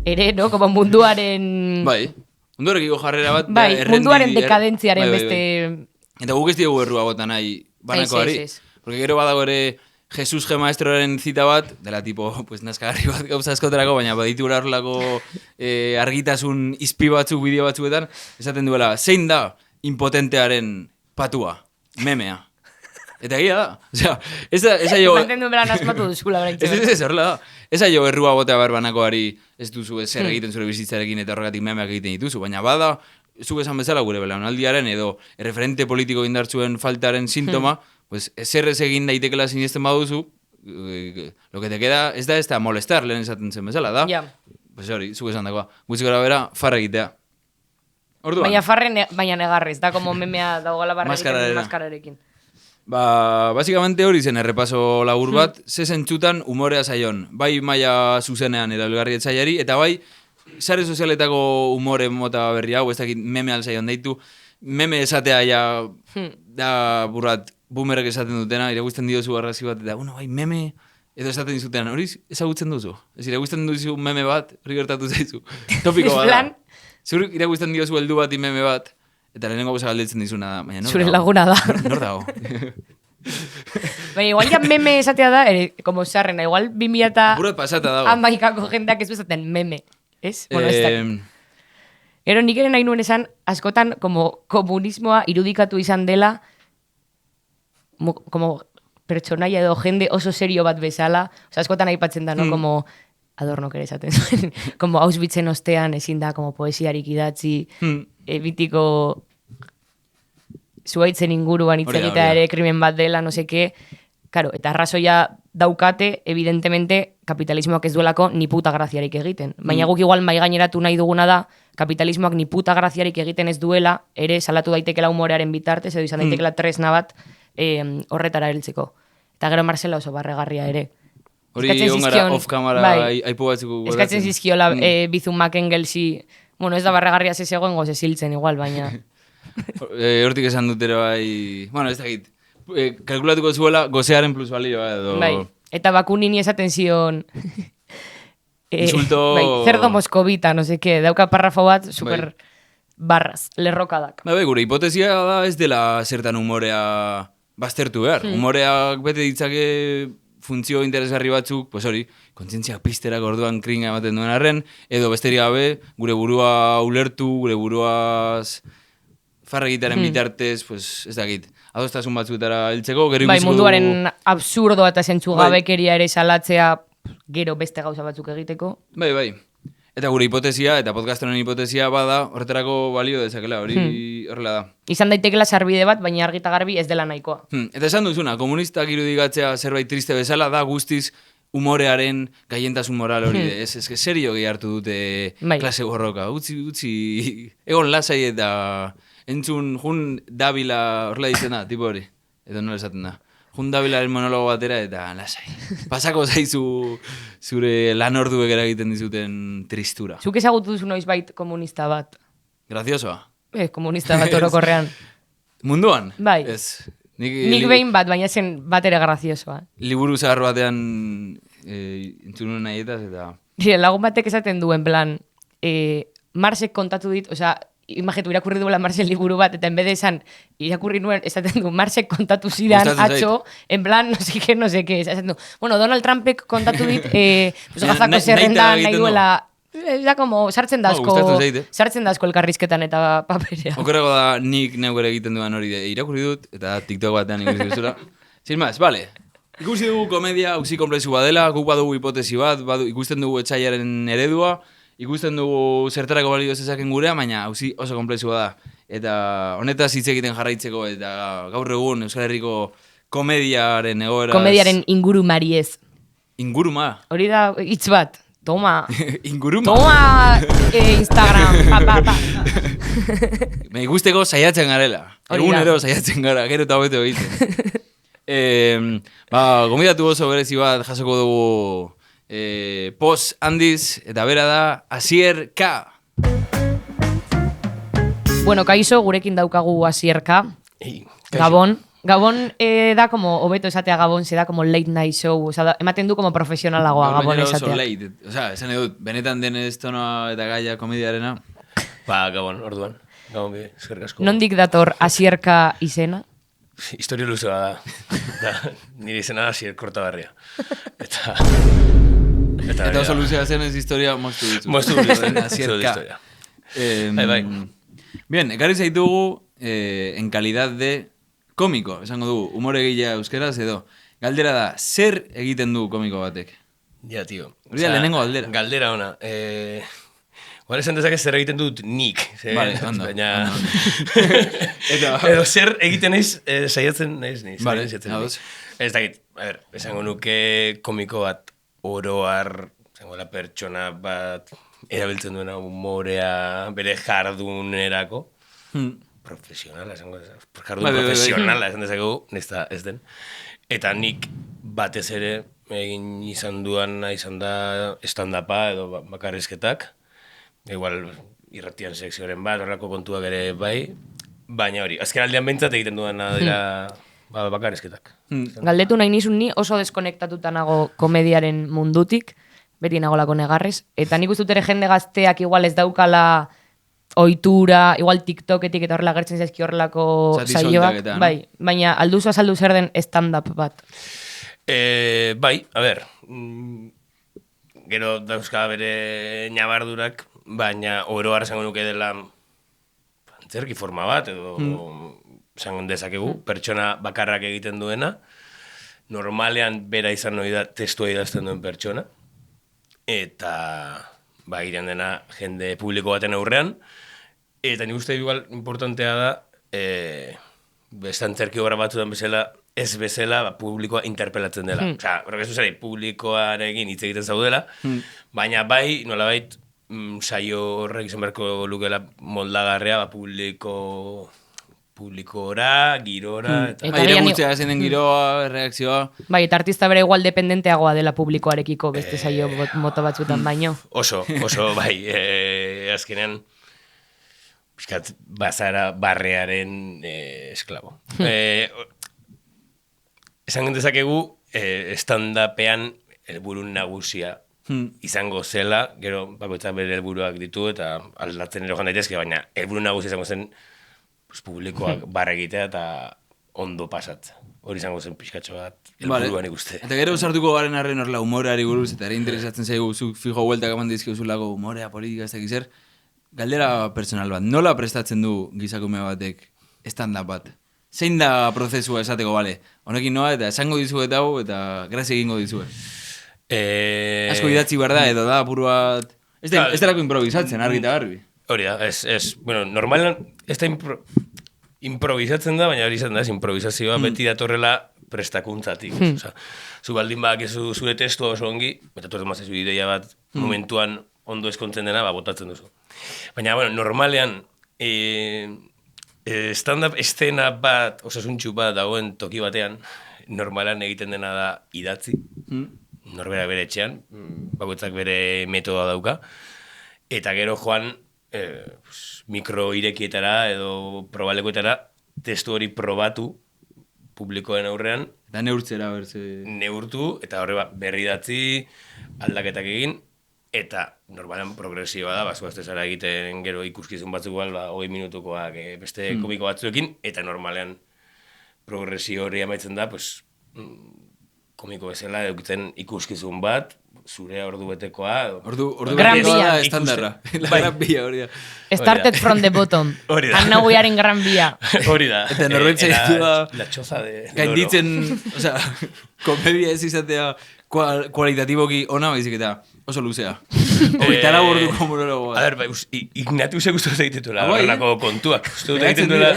Ere, no? Como munduaren... Bai, munduarekiko jarrera bat... Bai, munduaren dekadentziaren beste... Eta guk ez diogu errua bota nahi banakoari. Porque gero badago ere Jesus G. Maestroaren zita bat, dela tipo, pues naskagarri bat gauza askotarako, baina baditu horrelako argitasun izpi batzuk, bideo batzuetan, esaten duela, zein da impotentearen patua, memea. Eta egia da. Osea, esa jo... Mantendu beran asmatu duzula, beraitze. Ez, horrela da. Esa jo errua botea barbanakoari ez duzu zer egiten zure bizitzarekin eta horregatik memeak egiten dituzu. Baina bada, zuk esan bezala gure belaunaldiaren edo referente politiko indartzuen faltaren sintoma, pues zer ez egin daitekela sinesten baduzu, lo que te queda ez da molestar, lehen esaten zen bezala, da? Ja. Pues hori, zuk esan dagoa. Gutxi gara bera, farra egitea. Orduan. Baina baina negarrez, da como memea daugala barra egiten maskararekin. Básicamente hori zen errepaso labur bat, ze zentzutan humorea zaion, bai maila zuzenean erabilgarri etzaiari, eta bai sare sozialetako humore mota berri hau, ez dakit meme alzaion deitu, meme esatea ja da burrat boomerek esaten dutena, iragusten diozu arrazi bat, eta bai meme, edo esaten dizuten, hori ezagutzen duzu, ez iragusten duzu meme bat, hori gertatu zaizu, topiko bada. Zure iragusten diozu heldu bat meme bat, eta lehenengo gauza galdetzen dizuna da. Baina, zure laguna da. Nor dago. Baina igual ya meme esatea da, como sarrena, igual 2000 Apurat pasata dago. Amaikako jendeak ez bezaten meme. Ez? Bueno, ez da. Ero nik ere nahi nuen esan, askotan como komunismoa irudikatu izan dela, como pertsonaia edo jende oso serio bat bezala, oza, askotan aipatzen da, no? Como... Adornok ere esaten zuen, como Auschwitzen ostean ezin da como poesiarik idatzi, bitiko zuaitzen inguruan hitz egitea ere krimen bat dela, no seke, claro, eta arrazoia daukate, evidentemente, kapitalismoak ez duelako ni puta graziarik egiten. Baina guk igual maigaineratu nahi duguna da, kapitalismoak ni puta graziarik egiten ez duela, ere salatu daitekela humorearen bitartez, edo izan daitekela tresna bat horretara heltzeko. Eta gero Marcela oso barregarria ere. Hori egon gara off-kamara aipu batzuko godatzen. Eskatzen zizkiola Bizummak Engelsi, bueno, ez da barregarria zegoen goze ziltzen igual, baina... Hortik esan dutero bai... Bueno, ez dakit. Kalkulatuko zuela gozearen plusbalioa edo... Bai, eta Bakunini esaten zion... Insulto... Bai, cerdo moscovita, no seke, dauka parrafo bat super barraz, lerrokadak. Bai, gure hipotesia da ez dela zertan humorea baztertu behar. Humoreak bete ditzake... funtzio interesgarri batzuk, pues hori, kontzientziak pizterak orduan kringa ematen duen arren, edo besterik gabe, gure burua ulertu, gure buruaz farra egitearen bitartez, pues, ez dakit, adostasun batzutara heltzeko, gero Bai, ikusiko munduaren absurdoa eta zentzugabekeria Bai. ere salatzea gero beste gauza batzuk egiteko. Bai. Eta gure hipotesia, eta podcast honen hipotesia bada, horretarako balio dezakela, hori horrela da. Izan daitekela sarbide bat, baina argi eta garbi ez dela nahikoa. Eta esan duzuna, komunistak irudikatzea zerbait triste bezala da guztiz humorearen gaientasun moral hori. Ez serio gehi hartu dute Bai. klase borroka. Utzi, egon lasai eta entzun jun dabila horrela dizena, tipo hori. Edo nola esaten da. Jun dabilaren monologo batera eta lasai. Pasako zaizu zure lan orduek eragiten dizuten tristura. Zuk ezagutu duzu noizbait komunista bat? Graziosoa. Komunista bat orokorrean. Munduan? Bai. Ez. Nik behin bat, baina zen bat ere graziosoa. Liburu zahar batean entzunun nahietaz eta... Lagun batek esaten duen plan, Marsek kontatu dit, osea, imagetu irakurri duela Marsen liburu bat, eta enbede esan, irakurri nuen, esaten du, Marsek kontatu zidan, Gustatzen atxo, en plan, no sé qué, esaten du, bueno, Donald Trumpek kontatu dit, pues gazako zerrendan nahi duela, da como, sartzen dazko elkarrizketan eta paperea. Okerrago da nik neukere egiten duan hori de irakurri dut, eta TikTok batean ikusi duzula. Sin más, vale. Ikusi dugu komedia, auzi komplexu badela, guk badugu hipotesi bat, ikusten dugu etxaiaren eredua, ikusten dugu zertarako balio zezaken gurea, baina auzi oso komplexua da. Eta honetaz hitz egiten jarraitzeko, eta gaur egun Euskal Herriko komediaren egoeraz... Komediaren ingurumari ez. Inguruma? Hori da hitz bat. Toma. Inguruma? Toma Instagram. Pa. Me ikusteko saiatzen garela. Egunero saiatzen gara, gero eta hobeto egiten. Gomidatu oso berezi bat jasoko dugu post handiz, eta bera da Asier K. Bueno, kaixo, gurekin daukagu Asier K. Gabon. Gabon da como, hobeto esatea Gabon, se da como late night show, o sea, ematen du como profesionalagoa Gabon esatea. Oso late, o sea, esan edut, benetan denez tonoa eta gaia komediarena. Gabon, orduan. Gabon bide, eskerrik asko. Nondik dator Asier K izena? Historia luzea da. Nire izena da Asier Kortabarria. Eta oso luzea zen ez historia moztu ditzu. Moztu ditzu, Asier K. Bai. Bien, ekarri zaitugu en calidad de komiko, esango dugu, humore egilea euskeraz edo. Galdera da, zer egiten du komiko batek? Ja, tio. Hori da, lehenengo galdera. Galdera ona. Guan esan dezak zer egiten dut nik. Vale, ondo. Baina... Edo zer egiten naiz, saiatzen naiz. Vale, ados. Ez dakit, esango nuke komiko bat oroar, esango la pertsona bat erabiltzen duena humorea bere jardunerako. Profesionala, esango dezak. Jardun profesionala, esan dezakegu, nesta ez den. Eta nik batez ere egin izan duana izan da stand-upa edo bakarrizketak. Igual irratian sekzioaren bat, horrako kontuak ere bai. Baina hori, azken aldean behintzat egiten duana dira bakarrizketak. Galdetu nahi nizun ni oso deskonektatuta nago komediaren mundutik, beti nagolako negarrez. Eta nik uste dut ere jende gazteak igual ez daukala ohitura, igual TikToketik eta horrela gertzen zaizki horrelako saioak. Bai, baina alduzu azaldu zer den stand-up bat. Bai, a ber, gero dauzka bere nabardurak, baina oroar esango nuke dela antzerki forma bat, edo esango dezakegu, pertsona bakarrak egiten duena, normalean bera izan hori da testua idazten duen pertsona, eta irean dena jende publiko baten aurrean, eta nik uste igual importantea da, beste antzerki obra batzutan bezala, ez bezala publikoa interpelatzen dela. Osa, horrek ez duzari, publikoarekin hitz egiten zaudela, baina bai, nolabait, saio horrek izan beharko lukela moldagarrea, publikora, girora... Irakurtzea zen den giroa, reakzioa... Bai, eta artista bere igual dependenteagoa dela publikoarekiko beste saio mota batzutan baino. Oso, bai, azkenean... Piskat, bazara barrearen esklabo. Esan dezakegu, stand-upean helburu nagusia izango zela, gero bakoitzak bere helburuak ditu eta aldatzen ere joan daitezke, baina helburu nagusia izango zen publikoak barra egitea eta ondo pasatzea. Hori izango zen pixkatxo bat helburuan ikuste. Eta gero sartuko garen arren horrela humoreari buruz, eta ere interesatzen zaigu zuk fijo hueltak eman dizkiozulako humorea, politika, ez dakiz zer. galdera personal bat, nola prestatzen du gizakume batek stand-up bat? Zein da prozesua esateko, bale? Honekin noa eta esango dizuet hau eta grazia egingo dizuet. Asko idatzi behar da, edo da apur bat... Ez delako improvisatzen, argi eta garbi. Hori da, bueno, normalan ez da improvisatzen da, baina hori izan da, improvisazioa beti datorrela prestakuntzatik. Osa, zu baldin bak zure testua oso ongi, eta torten mazezu ideia bat momentuan ondo eskontzen dena, botatzen duzu. Baina, bueno, normalean stand-up estena bat, osasuntxu bat dagoen toki batean, normalan egiten dena da idatzi, norbera bere etxean, bakoitzak bere metodoa dauka, eta gero joan mikro irekietara edo probalekoetara testu hori probatu publikoen aurrean. Eta neurtzera berze... Neurtu, eta horre berri datzi, aldaketak egin, eta normalen progresioa da, bazuazte zara egiten gero ikuskizun batzuk 20 minutukoak beste komiko batzuekin, eta normalean progresio hori amaitzen da, pues, komiko bezala edukitzen ikuskizun bat, zure ordu betekoa. Ordu Gran betekoa Via. da estandarra. Gran Via hori da. Started from the bottom. Hori da. Anna Guiaren Gran Via. Hori da. Eta norbait zaitu da... La choza de... Gainditzen, osea, komedia ez izatea kualitatiboki ona, baizik eta oso luzea. Hogeita lau orduko monologoa. A ver, Ignatiusek uste dut egiten duela, Bai, horrenako kontuak. Uste dut egiten duela,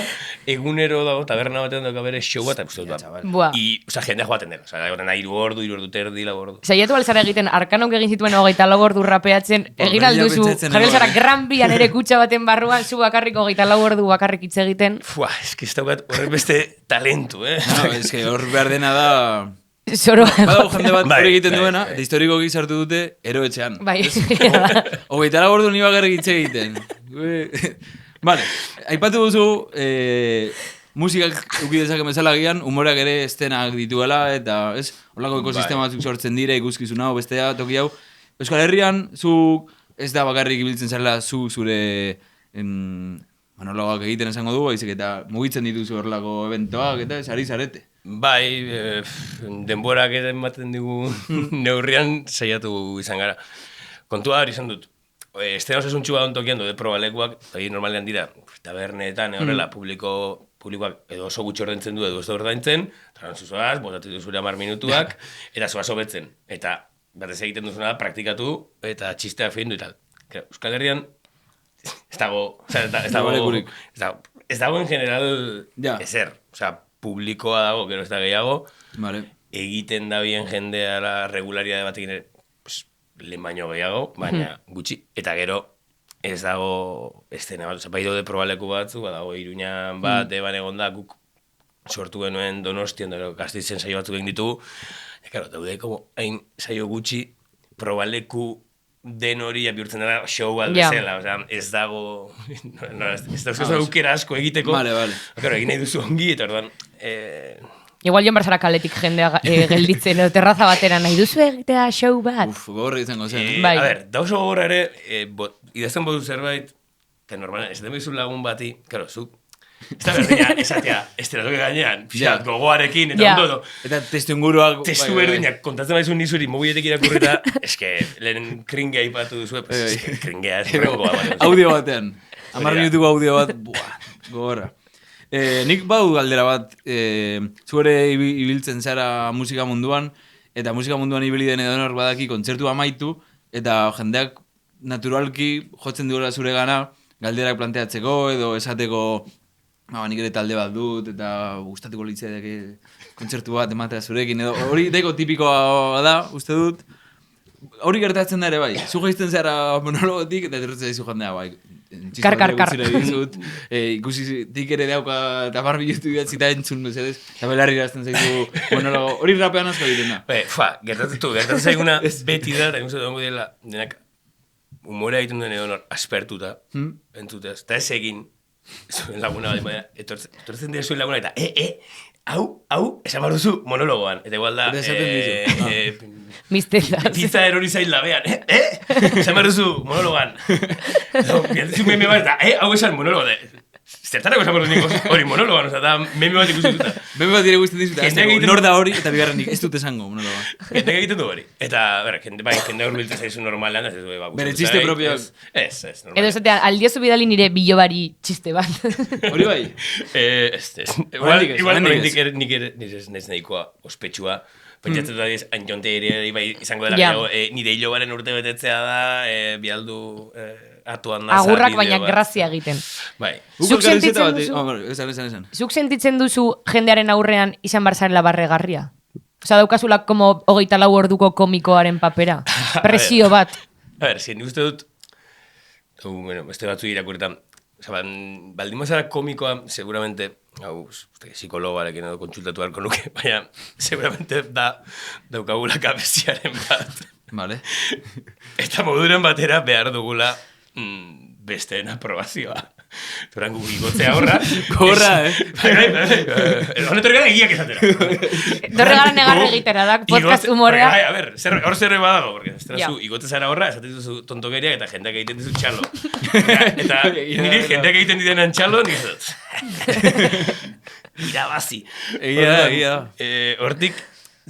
egunero dago, taberna batean dago bere show bat, uste dut da. Buah. Osea, jendea joaten dela. Osea, egoten 3 ordu terdi, 4 ordu. Saiatu alzara egiten, Arkanok egin zituen 24 ordu rapeatzen, egin alduzu, jarri alzara Gran Bian ere kutxa baten barruan, zu bakarrik 24 ordu bakarrik hitz egiten. Fua, eski ez daukat horren beste talentu, No, eske hor behar dena da... Zoro. Badago jende bat Bai, hori egiten bai, duena, bai. eta historikoki sartu dute eroetxean. Bai, Hogeita lau ordu ni bakarrik hitz egiten. Vale, aipatu duzu, musikak uki dezake bezala gian, umoreak ere estenak dituela, eta ez, holako ekosistema batzuk sortzen dira, ikuskizun hau, bestea, toki hau. Euskal Herrian, zu ez da bakarrik ibiltzen zarela zure monologoak egiten esango du, baizik eta mugitzen dituzu horrelako eventoak, eta ez ari zarete. Bai, denborak ematen digu neurrian saiatu izan gara. Kontua hori izan dut. Estena osasuntxu bat ontokian dode probalekuak, eta normalean dira, tabernetan, horrela, publikoak edo oso gutxi ordaintzen du edo ez da ordaintzen, transuzoaz, botatu zure 10 minutuak, eta zoaz hobetzen. Eta batez egiten duzuna da, praktikatu eta txisteak fein du eta. Euskal Herrian ez dago en general ezer. Osea, publikoa dago, gero ez da gehiago, egiten da bien jendea regularidade batekin lehen baino gehiago, baina gutxi. Eta gero ez dago estena bat, bai daude probaleku batzu, dago Iruñan bat, eban egon da, guk sortu genuen Donostian, Gasteizen saio batzuk egin ditugu, eta daude hain saio gutxi probaleku den hori bihurtzen dara show bat bezala, ez dago, ez dago aukera asko egiteko, egin nahi duzu ongi, eta orduan... Igual joan barzara kaletik jendea gelditzen, edo terraza batera nahi duzu egitea show bat. Gogorra izango zen. Bai. A ber, da oso gogorra ere, idazten bodu zerbait, eta normalan, ez den behizu lagun bati, karo, zuk, ez da berdinak esatea, esteratoke gainean, gogoarekin, eta ondo, eta testu inguruak... Testu berdinak, kontatzen baizu nizuri, mobiletek irakurreta, eske, lehen kringea ipatu duzu, eske, kringea, audio batean, 10 minutuko audio bat, gogorra. Nik badu galdera bat, zuere ibiltzen zara musika munduan, eta musika munduan ibili den edonor badaki kontzertu amaitu, eta jendeak naturalki jotzen duela zure gana, galderak planteatzeko edo esateko, nik ere talde bat dut, eta gustatuko litzaidake kontzertu bat ematea zurekin, edo hori daiko tipikoa da, uste dut, hori gertatzen da ere bai, zu jaizten zara monologotik, eta etorretzen zaizu jendea bai, Kar. ikusitik ere dauka eta 10 minutu idatzi eta entzun bezalez, eta belarri irazten zaizu monologo, hori rapean asko egiten da. Gertatzen zaiguna beti da, eta ikusten dugu dela, denak humorea egiten duen edonor aspertuta, entzuteaz, eta ez egin, zuen laguna bat, etortzen dira zuen laguna, eta hau, esan baruzu monologoan, eta igual da, pizza erori zain labean, esan baruzu monologoan, piantezu meme bat, eta hau esan monologoan, ez zertarako esan bortu nik hori monologan, oza, da meme bat ikusi duta. Beme bat dire guztien dizuta, Jendeak egiten nor du- da hori, eta bigarrenik ez dut esango, monologa. Jendeak egiten du hori. Eta, jende urbiltzen zaizu normalean, ez du, Bere txiste propioak. Ez, Edo normalean. esatea, aldiozu bidali nire bilobari txiste bat. Hori bai? Ez. Oraindik ez, Igual, oraindik ez. nik ere, nire ez nahikoa ospetsua. Pentsatzen da diz, Anjonte ere bai izango dela, Ja. nire hilobaren urte betetzea da, bialdu atuan nasa Agurrak bideo baina bat. grazia egiten. Bai. Zuk sentitzen duzu? Esan. Zuk sentitzen duzu jendearen aurrean izan barzarela barregarria? Osa, daukazula como 24 orduko komikoaren papera? Presio bat. A ver, si nik uste dut, bueno, beste batzu irakurretan, baldin mazara komikoa, seguramente, psikologarekin edo kontsultatu beharko nuke, baina seguramente daukagula kabeziaren bat. Vale. Eta moduren batera behar dugula besteen aprobazioa. Zoran igotzea horra. Gogorra, Honetor gara egiak esatera. Dorre gara negarre egitera da, podcast humorea. A ver, hor zerre badago, porque Ja. zu igote zara horra, esaten duzu tontokeriak eta jendeak egiten dizu txalo. Eta niri jendeak egiten didenan txalo, nik dut. Irabazi. Egia da. Hortik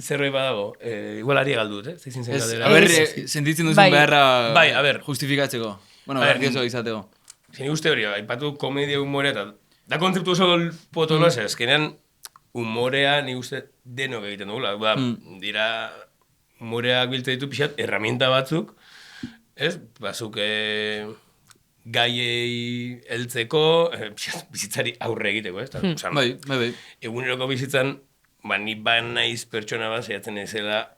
zerbait badago. Igual ari galdu dut, zeizin zen Ez, galdera. a ber, Ez. sentitzen duzun Bai. beharra Bai, a ber. justifikatzeko. Bueno, A ber, gracioso izateko. Zini uste hori, aipatu komedia humorea eta da kontzeptu oso potoloa, azkenean humorea ni uste denok egiten dugula. Dira humoreak biltzen ditu pixat, herramienta batzuk, ez? Bazuk gaiei heltzeko, bizitzari aurre egiteko, ez? Osan, Bai. eguneroko bizitzan, ni naiz pertsona bat zeiatzen ezela,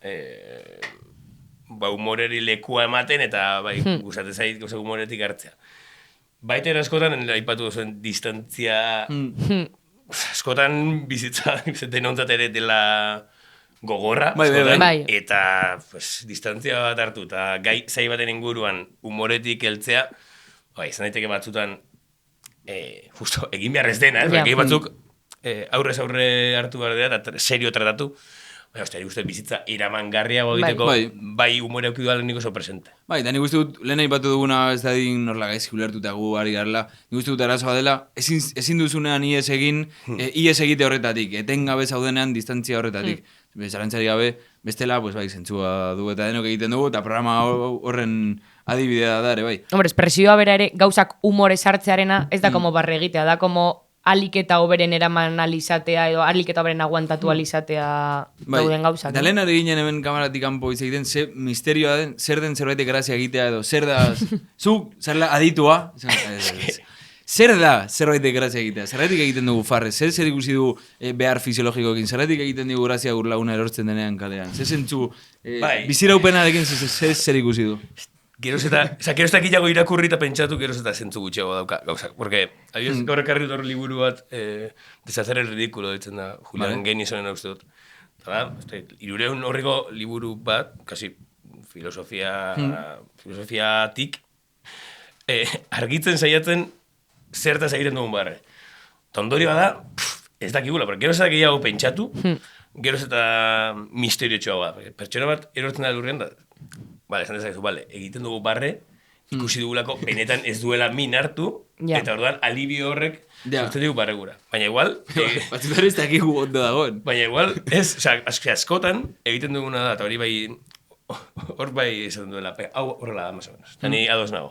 humoreri lekua ematen eta gustatzen zait gauza humoretik hartzea. Baita askotan, aipatu zuen distantzia, askotan bizitza denontzat ere dela gogorra, Bai. eta distantzia bat hartu, eta gai zai baten inguruan humoretik heltzea, izan daiteke batzutan, justo, egin behar ez dena, Ja. gai batzuk aurrez aurre hartu behar dira, eta serio tratatu, baina uste bizitza iramangarriago egiteko, bai humore aukidu nik oso presente. Bai, da nik uste dut, lehen aipatu duguna ez da din norla gaizki ulertuta gu ari garela, nik uste dut arazoa dela, ezin duzunean ies egin, ies egite horretatik, etengabe zaudenean distantzia horretatik. Zalantzari gabe, bestela, pues bai, zentzua du eta denok egiten dugu, eta programa horren adibidea da ere, bai. Hombre, espresioa bera ere gauzak humore sartzearena ez da como barre egitea, da como alik eta hoberen eraman alizatea edo alik eta hoberen aguantatu alizatea dauden gauzak. Eta lehen ari ginen hemen kamaratik kanpo hitz egiten, ze misterioa den, zer den zerbaitek grazia egitea edo, zer da, zuk, zerla aditua, zer da zerbaitek grazia egitea, zerraitik egiten dugu farre, zer ikusi du behar fisiologikoekin, zerraitik egiten dugu grazia gur laguna erortzen denean kalean, zer zentzu, biziraupenarekin zer ikusi du. Geroz eta kilago irakurri eta pentsatu, geroz eta zentzu gutxiago dauka gauzak. Porque, adibidez, gaur ekarri dut liburu bat, deshacer el ridículo, ditzen da, Julian Gainisonen uste dut. Eta da, 300 horreko liburu bat, kasi filosofiatik, argitzen saiatzen zertaz egiten dugun barre. Eta ondorioa da, ez dakigula, porque geroz eta gehiago pentsatu, geroz eta misterio txoa bat. Pertsona bat erortzen da lurrean da, esan dezakezu, egiten dugu barre, ikusi dugulako benetan ez duela min hartu, eta orduan alibio horrek sortzen dugu barregura. Baina igual... Batzutan ez dakigu ondo dagoen. Baina igual, ez, askotan egiten duguna da, eta hori bai, hor bai esaten duela, hau horrela da, más o menos. Eta ni ados nago.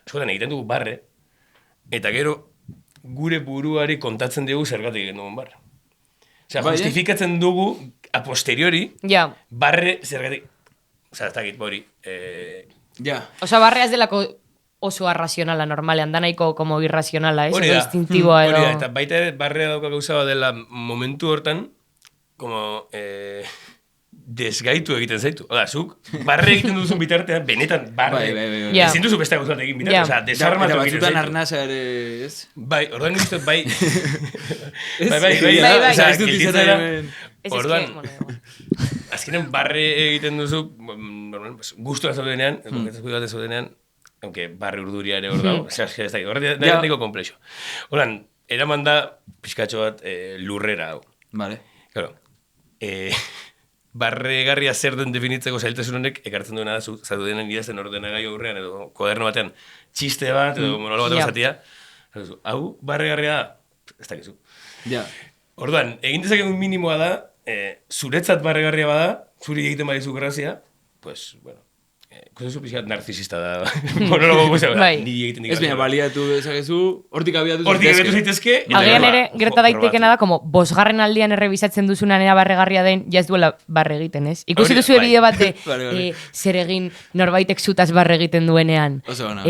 Askotan egiten dugu barre, eta gero gure buruari kontatzen dugu zergatik egiten dugun barre. Osea, justifikatzen dugu, a posteriori, barre zergatik... Osa, ez dakit, hori. Osa, barrea ez delako oso arrazionala normalean, da nahiko como irrazionala, ez? Hori da, instintiboa edo... eta baita ere barrea dauka gauza bat dela momentu hortan, como desgaitu egiten zaitu. Oda, zuk, barre egiten duzun bitartean, benetan barre. Ezin duzu beste gauzat egin bitartean, oza, desarmatu egiten zaitu. Eta batzutan arnasa ere, ez? Bai, orduan nik uste, bai. Ez dut izatea. Orduan, azkenen barre egiten duzu, guztua zaudenean, konketzazko bat zaudenean, aunque barre urduria ere hor dago, ez da, horretik da niko komplexo. Horan, eraman da pixkatxo bat lurrera hau. Vale. Claro, barregarria zer den definitzeko zailtasun honek ekartzen duena da zaudenen idazten ordenagai aurrean edo koderno batean txiste bat edo monólogo bat esatia. Hau barregarria da, ez dakizu. Ja. Orduan, egin dezakegun minimoa da, zuretzat barregarria bada, zuri egiten badizu grazia, pues, bueno, ikusten pixkat narzisista da, monologo guztia, Bai. niri egiten Ez baina baliatu dezakezu, hortik abiatu Hortik abiatu zaitezke. Agian ere, gerta daitekena da, como, bosgarren aldian errebisatzen duzunan era barregarria den, ja ez duela barre egiten, ez? Ikusi Hori, duzu bai. bideo bat de, Bai. zer egin norbaitek zutaz barre egiten duenean. Oso ona.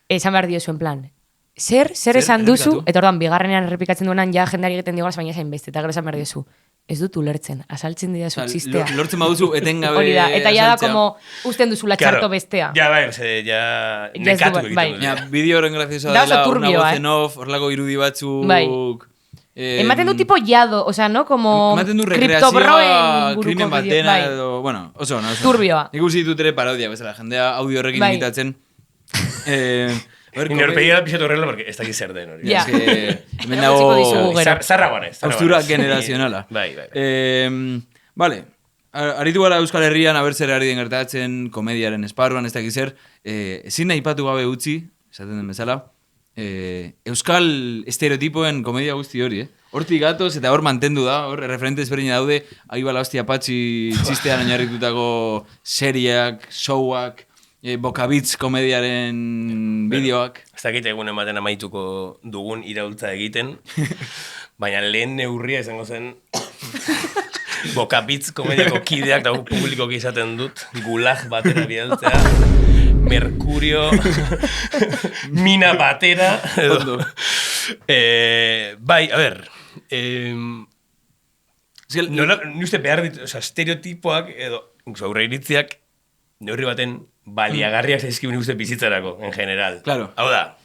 Esan behar diozu en plan, zer esan duzu, errepikatu. eta orduan, bigarrenean errepikatzen duenan, ja jendari egiten diogaz, baina zain beste, eta gero esan behar diozu. Ez dut ulertzen, asaltzen dira zu txistea. Lortzen baduzu etengabe Hori da, eta ja da azaltzea. como usten duzula txarto bestea. Ja, bai, ja nekatu egiten bai. dut. Ja, bideo horren graziosa Da oso dela, una turbioa, voz en off, horlako irudi batzuk... Bai. Ematen du tipo jado, osea, no? Como Ematen du kriptobroen rekreazioa, inguruko krimen bideo- batena bai. edo... Bueno, oso ona. Turbioa. Ikusi ditut ere parodia, bezala, jendea audio horrekin Bai. imitatzen. Inorpegia da pixatu horrela, porque ez dakit zer den hori. Ja. Hemen Gero utziko dago... dizugu gero. Zarra banez. Haustura generazionala. Bai. Vale, aritu gara Euskal Herrian, aber zer ari den gertatzen, komediaren esparruan, ez dakiz zer, ezin nahi patu gabe utzi, esaten den bezala, euskal estereotipoen komedia guzti hori, Hortik gatoz, eta hor mantendu da, hor referente ezberdina daude, Aibala hostia patxi txistean oinarritutako seriak, showak, Bokabitz komediaren bideoak. Ez dakit egun ematen amaituko dugun iraultza egiten, baina lehen neurria izango zen Bokabitz komediako kideak da publikoki izaten dut, gulag batera bidaltzea, Merkurio, mina batera, edo. Bai, a ber, ni uste behar ditu, estereotipoak edo aurre iritziak neurri baten baliagarriak zaizkibun uste bizitzarako, en general. Claro. Hau da,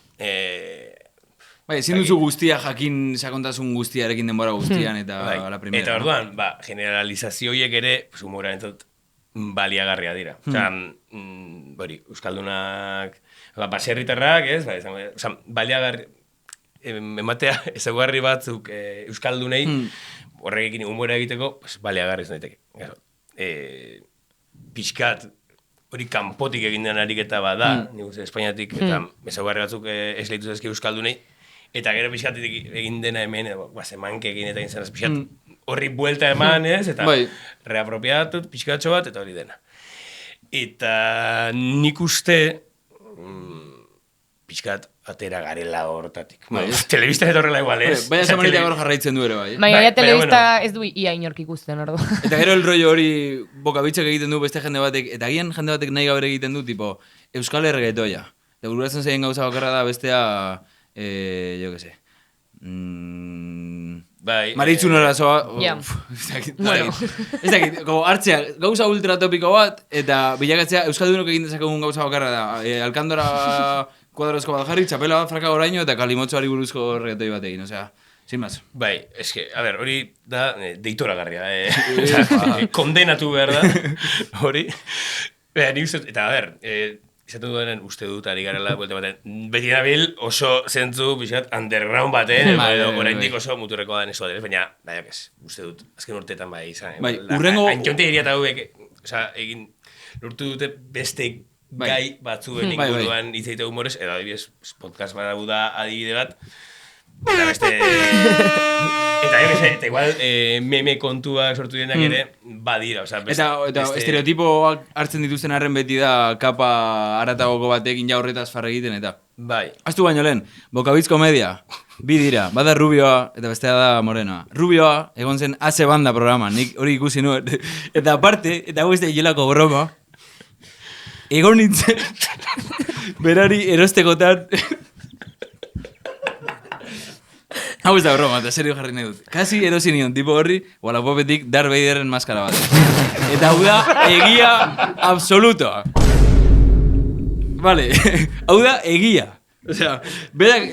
bai, ezin duzu guztia jakin sakontasun guztiarekin denbora guztian eta la primera. Eta orduan, generalizazio horiek ere, pues, humorean entzat, baliagarria dira. Osea, euskaldunak, baserritarrak, ez? Osea, baliagarri, ematea ezaugarri batzuk euskaldunei, horrekin humorea egiteko, pues, baliagarri ez daiteke. Pixkat, hori kanpotik egin den ariketa bada, nik uste Espainiatik, eta ezaugarri batzuk esleitu zezki euskaldunei, eta gero pixkatik egin dena hemen, emanke egin eta egin zen, pixkat horri buelta eman, ez? Eta reapropiatut, pixkatxo bat, eta hori dena. Eta nik uste, pixkat atera garela hortatik. Telebista ez horrela igual, ez? Baina Samaritak gaur jarraitzen du ere, bai. Baina ja telebista ez du ia inork ikusten, ordu. Eta gero el rollo hori bokabitzak egiten du beste jende batek, eta agian jende batek nahi gabe egiten du, tipo, euskal erregetoia. Eta bururatzen zaien gauza bakarra da bestea, jo que se, Maritxu norazoa, ez dakit, hartzea, gauza ultratopiko bat, eta bilakatzea, euskaldunok egin dezakegun gauza bakarra da, alkandora kuadrozko bat jarri, txapela bat fraka goraino, eta kalimotxoari buruzko erregetoi bat egin, osea, sin más. Bai, eske, a ber, hori da deitoragarria, kondenatu behar da, hori. Eta, a ber, izaten duenen uste dut ari garela, beti nabil oso zentzu, pixat, underground baten, edo oraindik oso muturreko da nesoa dira, baina, baiak ez, uste dut, azken urteetan bai izan. Bai, urrengo... Antionte diria eta hauek, egin, lortu dute beste gai batzuen inguruan hitzeite humorez, edo adibidez, podcast badago da adibide bat, eta beste... Eta igual meme kontuak sortu dienak ere badira. Eta estereotipoak hartzen dituzten arren beti da kapa aratagoko batekin ja horretaz farra egiten eta. Bai. Aztu baino lehen, Bokabitz komedia, bi dira, bada Rubioa eta bestea da Morenoa. Rubioa egon zen AC Banda programa, nik hori ikusi nuen. Eta aparte, eta hau ez da hilako broma, egon nintzen berari erostekotan... Hau ez da broma, eta serio jarri nahi dut. Kasi erosi nion, tipo horri, Walapopetik Darth Vaderren maskara bat. Eta hau da, egia absolutoa. Vale, hau da, egia. Osea, berak,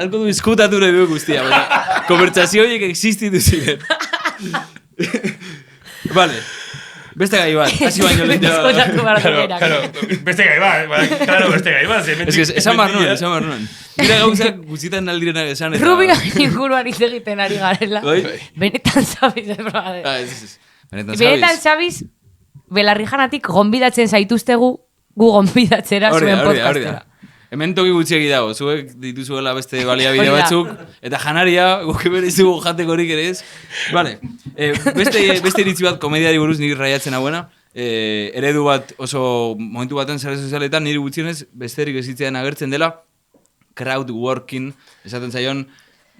alko du izkutatu nahi du guztia, baina, konbertsazio horiek existitu ziren. Vale. Beste gai bat, hasi baino lehen. Beste gai bat. Ez que, esan bar nuen. Mira gauzak guztietan aldirenak esan. Rubio inguruan hitz egiten ari garela. Benetan sabiz, Benetan sabiz, Belarrijanatik gonbidatzen zaituztegu gu gonbidatzera zuen podcastera. Hemen toki gutxiegi dago, zuek dituzuela beste baliabide Hori da. batzuk, eta janaria, guk berez dugu jatekorik ere ez. Vale, beste iritzi bat komediari buruz niri raiatzen hauena, eredu bat oso momentu baten sare sozialetan niri gutxienez besterik ezitzean agertzen dela, crowd working, esaten zaion,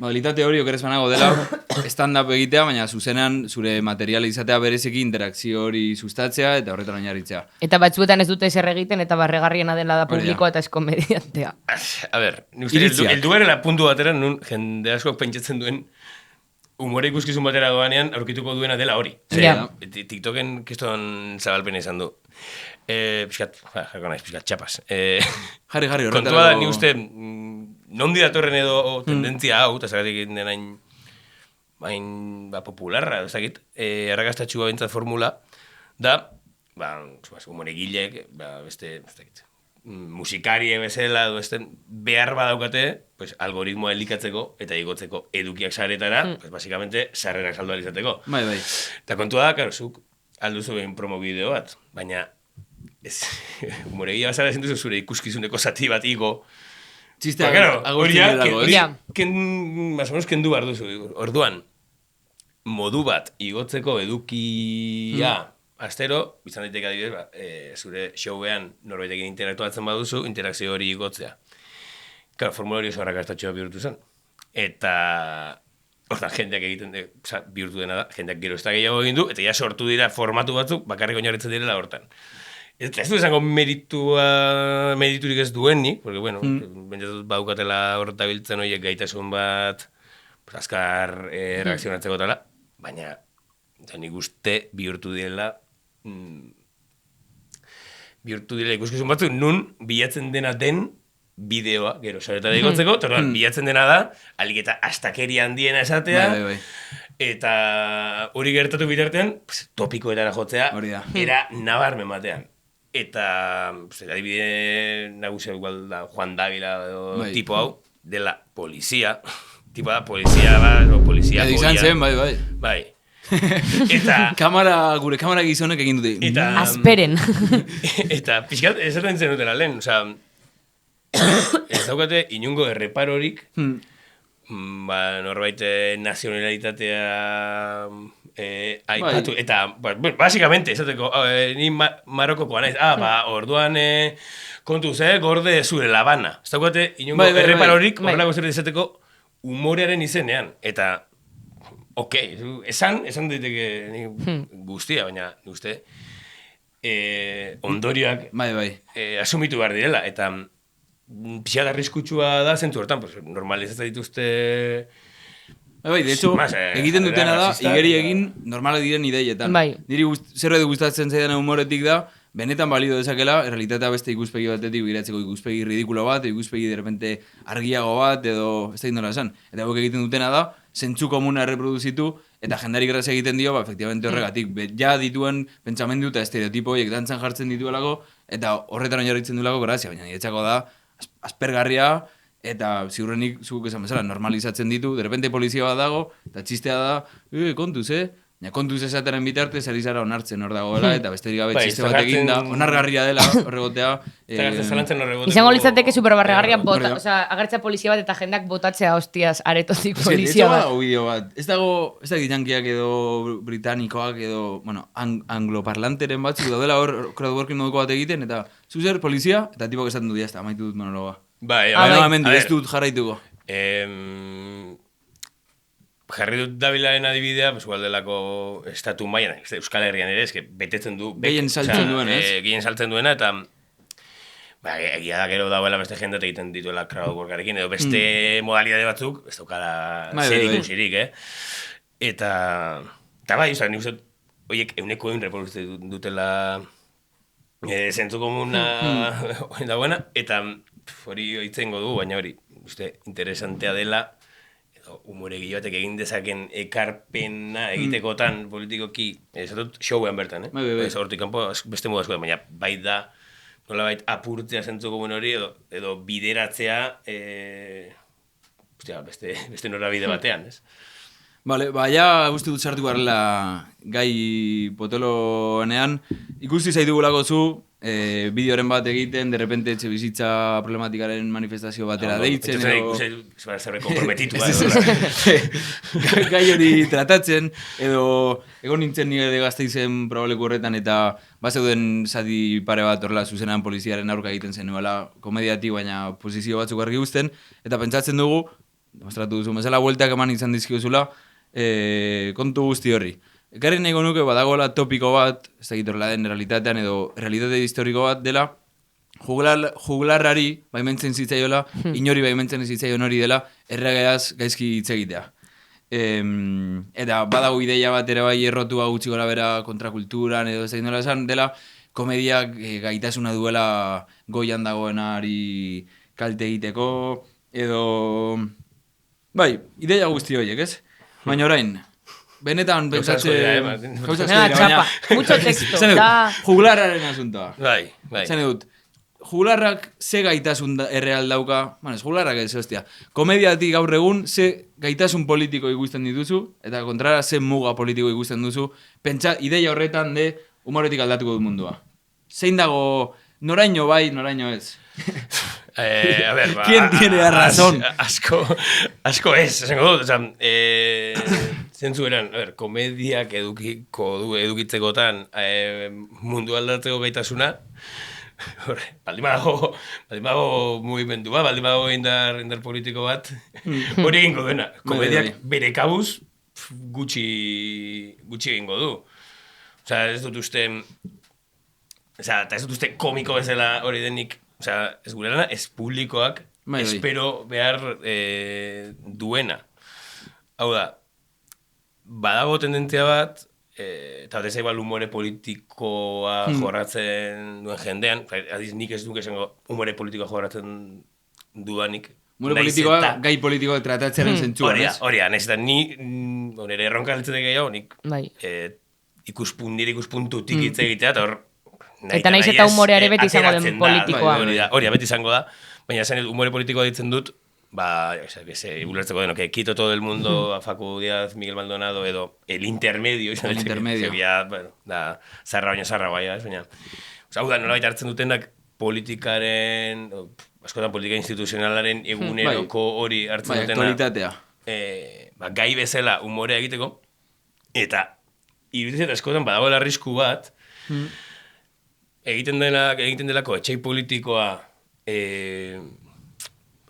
modalitate hori okeres banago dela, stand-up egitea, baina zuzenean zure materiala izatea bereziki interakzio hori sustatzea eta horretan oinarritzea. Eta batzuetan ez dute ezer egiten eta barregarriena dela da Hori da. publikoa eta ez komediantea. A ber, ni uste Iritziak. heldu garela puntu batera, nun jende asko pentsatzen duen humore ikuskizun batera doanean aurkituko duena dela hori. Ja. TikToken kiston zabalpena izan du. Piskat, jarko naiz, piskat, txapas. Jarri, horretarako... Kontua da, ni uste, nondi datorren edo tendentzia hau, eta zagatik denain popularra, ezagit, arrakastatxua bintzat formula, da, humore gilek, beste, ez dakit, musikarie bezala, behar badaukate, pues, algoritmoa elikatzeko eta igotzeko edukiak saretara, pues, basikamente, sarrerak saldu alizateko. Bai. Eta kontua da, karo, zuk alduzu egin promo bideo bat, baina humore gila bazara zentuzu zure ikuskizuneko zati bat igo. Txistea Horiak, Ja. más o menos kendu behar duzu. Orduan, modu bat igotzeko edukia astero, bizan daiteke adibidez, zure showean norbaitekin interaktuatzen baduzu, interakzio hori igotzea. Claro, formula hori oso arrakastatxoa bihurtu zen. Eta hortan jendeak egiten bihurtu dena da, jendeak gero ez da gehiago egin du, eta ja sortu dira formatu batzuk, bakarrik oinarritzen direla hortan. Eta ez du esango meriturik ez duenik, porque, bueno, bentsatut baukatela horretabiltzen horiek gaitasun bat, azkar reakzionatzeko tala, baina nik uste bihurtu direla ikuskizun batzuk, nun bilatzen dena den bideoa, gero, saretara igotzeko, torran, bilatzen dena da, alik eta astakeria handiena esatea, Bai. eta hori gertatu bitartean, topikoetara jotzea, Hori da. era nabarmen batean. Eta, adibide nagusia igual da Juan Dávila edo Bai. tipo hau, dela polizia, tipo da polizia bat, o polizia Izan zen, bai. Bai. Eta, Gure kamera gizonek egin dute. eta, Asperen. eta pixkat, esaten zen dutela lehen, oza, ez daukate inungo erreparorik, norbait nazionalitatea aipatu, eta, basikamente, esateko, ni Marokokoa naiz, orduan kontuz, gorde zure labana. Ez daukate inungo erreparorik, horrelako zer esateko humorearen izenean, eta, esan daiteke guztia, baina, uste, ondorioak Bai. asumitu behar direla, eta pixat arriskutsua da zentzu hortan, pues, normalizatzen dituzte... Bai, de hecho, egiten dutena da, igeri egin normala diren ideietan. Bai. Niri zerbait gustatzen zaidan humoretik da, benetan balio dezakela, errealitatea beste ikuspegi batetik begiratzeko ikuspegi ridikulo bat, ikuspegi de repente argiago bat, edo ez da indola esan. Eta hauek egiten dutena da, zentzu komuna erreproduzitu, eta jendarik grazia egiten dio, efectivamente horregatik, ja dituen pentsamendu eta estereotipo horiek dantzan jartzen dituelako, eta horretan oinarritzen duelako grazia, baina niretzako da, aspergarria, eta ziurrenik, zuk esan bezala, normalizatzen ditu, de repente polizia bat dago, eta txistea da, kontuz, kontuz esateren bitartez, ari zara onartzen hor dagoela, eta besterik gabe Bai, txiste bat egin da, onargarria dela, horregotea. Zagartzen zalantzen horregoteko... Izango litzateke superbarregarria Hori da. agertzea polizia bat eta jendak botatzea hostiaz aretotik Ez polizia bat. dago bideo bat. Ez dago, ez dakit yankiak edo britanikoak edo, bueno, angloparlanteren batzuk daudela hor crowdworking moduko bat egiten, eta zuzer polizia, eta tipok esaten du diazta, amaitu dut monologa. Bai, Ez dut jarraituko. Jarri dut Davilaren adibidea, pues igual delako estatu mailan, Euskal Herrian ere, eske betetzen du... Gehien saltzen duena, ez? Gehien saltzen duena, eta... egia da gero dauela beste jende egiten dituela crowdworkarekin, edo beste modalidade batzuk, ez daukala zer ikusirik, Eta bai, nik uste, horiek euneko reproduzitzen dutela zentzu komuna dagoena, eta hori hitzengo du, baina hori, uste, interesantea dela, humore batek egin dezaken ekarpena egitekotan politikoki, ez dut showean bertan, ez hortik kanpo beste modu asko, baina bai da, nolabait apurtzea zentzu komun hori, edo bideratzea, beste norabide batean, ez? Vale, ja uste dut sartu garela gai potoloenean. Ikusti zaitugulako zu, bideoren bat egiten, de repente etxe bizitza problematikaren manifestazio batera deitzen, zerbait komprometitu, gai hori tratatzen, edo egon nintzen nire Gasteizen probaleku horretan, eta bazeuden zati pare bat horrela zuzenan poliziaren aurka egiten zen, komediatik, baina posizio batzuk argi guzten, eta pentsatzen dugu, demostratu duzu, mesela bueltak eman izan dizkiozula, kontu guzti horri. Ekarri nahi nuke badagoela topiko bat, ez da gitorrela den realitatean edo realitate historiko bat dela, juglarrari baimentzen zitzaiola, inori baimentzen zitzaion hori dela, erregeaz gaizki hitz egitea. Eta badago ideia bat ere bai errotua gutxi gora bera kontrakulturan edo ez da nola esan dela, komediak gaitasuna duela goian dagoenari kalte egiteko, edo... Bai, ideia guzti horiek, ez? Baina orain... Benetan, pentsatzen... Txapa, mucho texto. Juglarraren asuntoa. Bai. Zan dut, juglarrak ze gaitasun erreal dauka... Bueno, juglarrak ez, hostia. Komediatik gaur egun ze gaitasun politiko ikusten dituzu, eta kontrara ze muga politiko ikusten duzu, pentsa, ideia horretan de humoretik aldatuko du mundua. Zein dago, noraino bai, noraino ez? A ver, ¿Quién tiene la razón? Asko ez, esango dut, zentzu eran, komediak edukitzekotan mundu aldatzeko gaitasuna, baldin badago mugimendua, baldin badago indar politiko bat, hori egingo duena. Komediak bere kabuz gutxi egingo du. Osa, ez dut uste komiko bezala hori denik, ez gure lana, ez publikoak espero behar duena. Hau da, badago tendentzia bat, eta bat ez aibal humore politikoa jorratzen duen jendean, adiz nik ez duk esango humore politikoa jorratzen dudanik. Humore politikoa, gai politikoa tratatzearen zentzuan, ez? Horia, nahiz eta ni, nire erronka altzete gehiago, nik nire ikuspuntutik hitz egitea, eta hor, eta nahiz eta humoreare beti izango den politikoa. Hori, beti izango da, baina zen humore politikoa ditzen dut, ulertzeko denok, Quito todo el mundo, Facu Díaz, Miguel Maldonado, edo el intermedio. El intermedio. Da, zarra baina zarra baina, ez baina. Hau da, nola baita hartzen dutenak politikaren, askotan politika instituzionalaren eguneroko hori hartzen dutena. Aktualitatea. Gai bezala humorea egiteko, eta iruditzen askotan badagoela arrisku bat, egiten delako etxai politikoa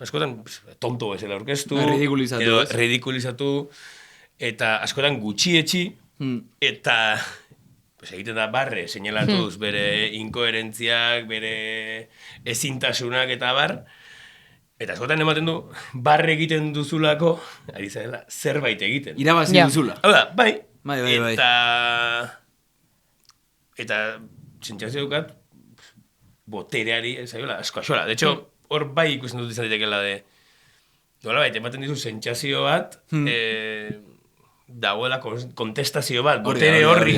askotan tonto bezala orkestu, ridikulizatu, eta askotan gutxietxi, eta egiten da barre, señalatuz bere inkoherentziak, bere ezintasunak eta bar, eta askotan ematen du, barre egiten duzulako, ari zarela, zerbait egiten. Irabazi duzula. Hau da, bai. Bai. Eta sentsazio dukat, botereari, asko axola. De hecho, hor bai ikusten dut izan ditekela dola baita, ematen dizu sentsazio bat, dagoela kontestazio bat, botere horri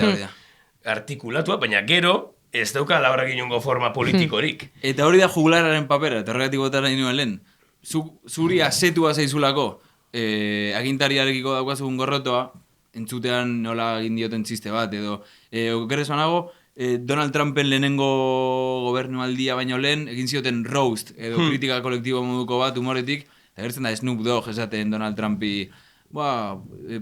artikulatua, baina gero, ez dauka labrak inongo forma politikorik. Eta hori da juglararen papera, eta horregatik botara inuen lehen. Zuri asetua zaizulako, agintariarekiko daukazugun gorrotoa, entzutean nola egin dioten txiste bat, edo okerrez banago, Donald Trumpen lehenengo gobernualdia baino lehen, egin zioten roast, edo kritika kolektibo moduko bat humoretik, eta gertzen da Snoop Dogg esaten Donald Trumpi,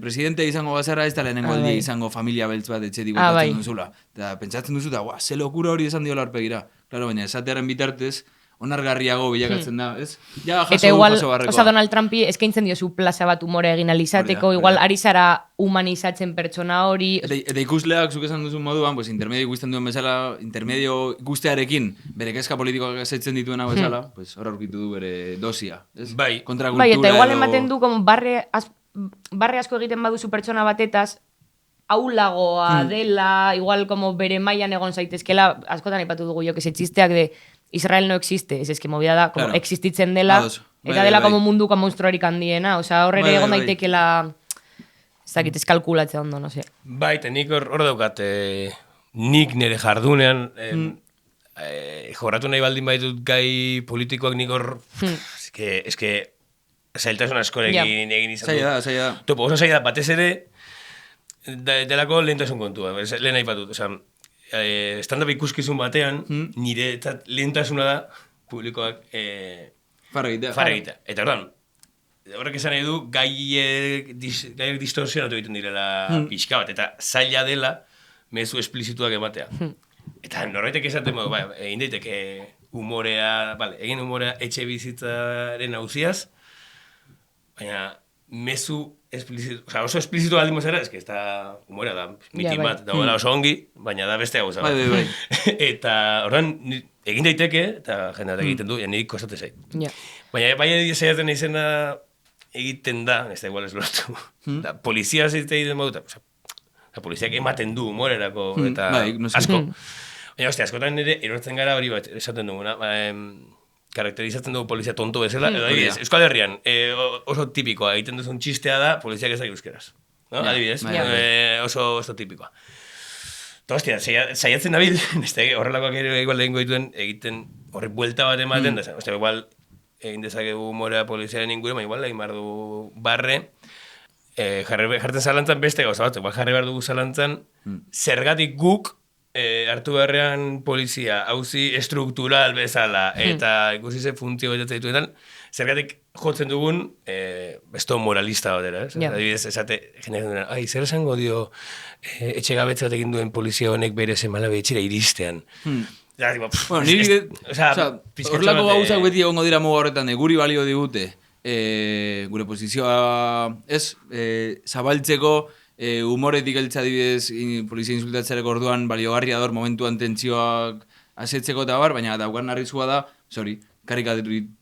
presidente izango bazara, ez da lehenengo aldia izango familia beltz bat etxetik botatzen duzula. Eta pentsatzen duzu, ze lokura hori esan diola arpegira. Claro, baina esatearen bitartez, onargarriago bilakatzen da, ez? Eta igual, Donald Trumpi eskaintzen diozu plaza bat humore egin alizateko, igual ari zara humanizatzen pertsona hori. Eta ikusleak, zuk esan duzun moduan, intermedio ikusten duen bezala, intermedio ikustearekin, bere kezka politikoak esetzen dituena bezala, hor aurkitu du bere dosia, ez? Bai, eta igual ematen du, barre asko egiten baduzu pertsona batetaz, aulagoa dela, igual bere mailan egon zaitezkela, askotan aipatu dugu jo, que se txisteak de Israel no existe, es que movida da, como existitzen dela, eta dela como munduko monstruarik handiena, horre egon daitekela, ez dakit, ez kalkulatzea ondo, no sé. Bai, nik hor daukat, nik nire jardunean, jorratu nahi baldin baitut gai politikoak nik hor, es que, zailtasun askorekin egin izan du. Zaila da. Topo, oso zaila da, batez ere, delako lehentasun kontua, lehen nahi batut, stand-up ikuskizun batean, nire lehentasuna da publikoak Farra egitea. egitea. Eta orduan, horrek esan nahi du, gaiek distorsionatu egiten direla pixka bat, eta zaila dela mezu esplizituak ematea. Eta norbaitek esaten modu, egin daiteke humorea, egin humorea etxe bizitzaren auziaz, baina mezu oso esplizitu baldin mozera, ez da humorea da, mitin bat, dagoela oso ongi, baina da beste gauza bat. Bai. Eta horren, egin daiteke, eta jendeak egiten du, niri kostate zait. Baina bai saiatzen izena egiten da, ez da igual ez lortu, polizia zitea egiten moduta, poliziak ematen du humorerako, eta asko. Baina, askotan ere, erortzen gara hori bat, esaten duguna, karakterizatzen dugu polizia tonto bezala, edo adibidez, Euskal Herrian oso tipikoa egiten duzun txistea da poliziak ezak euskeraz. Adibidez, oso tipikoa. Eta hostia, saiatzen nabil, horrelakoak ere igual lehenko dituen egiten horri buelta bat ematen, hostia, igual egin dezakegu humorea poliziaren ingure, baina igual egin behar du barre, jartzen zalantzan beste gauza bat, igual jarri behar dugu zalantzan, zergatik guk hartu beharrean polizia, hauzi estruktural bezala, eta ikusi ze funtzio betetzen dituetan, zergatik jotzen dugun, besto moralista batera, adibidez, esate, jendeak duen, zer esango dio etxe gabetze bat egin duen polizia honek bere semalabe etxera iristean. Horrelako gauzak beti egongo dira muga horretan, guri balio digute, gure posizioa, zabaltzeko, humoretik eltza dibidez polizia insultatzereko orduan baliogarria dor momentuan tentzioak asetzeko eta bar, baina daukan arrizua da,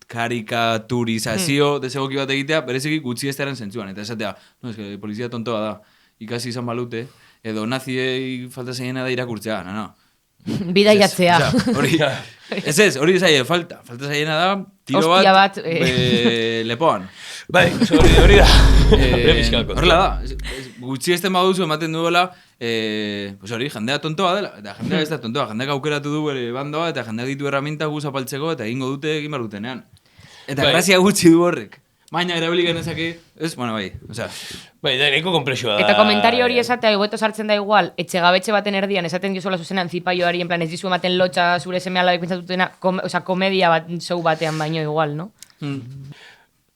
karikaturizazio desegoki bat egitea, bereziki gutxi estearen zentzuan, eta esatea, polizia tontoa da, ikasi izan balute, edo naziei falta zeiena da irakurtzea, bidaiatzea. Ez, hori zaie falta zeiena da, tiro bat lepoan. Bai, hori da. Horrela da, gutxi esten baduzu ematen duela, hori, jendea tontoa dela, eta jendea ez da tontoa, jendeak aukeratu du bere bandoa, eta jendeak ditu herramientak guz apaltzeko, eta egingo dute egin behar dutenean. Eta grazia gutxi du horrek. Baina erabili genezake, bai, osea. Bai, da, nahiko komplexua da. Eta komentario hori esatea, egoeto sartzen da igual, etxegabetxe baten erdian, esaten diozola zuzenan zipaioari, en plan, ez dizu ematen lotxa zure semea labek pintzatutena, komedia bat, show batean baino igual, no?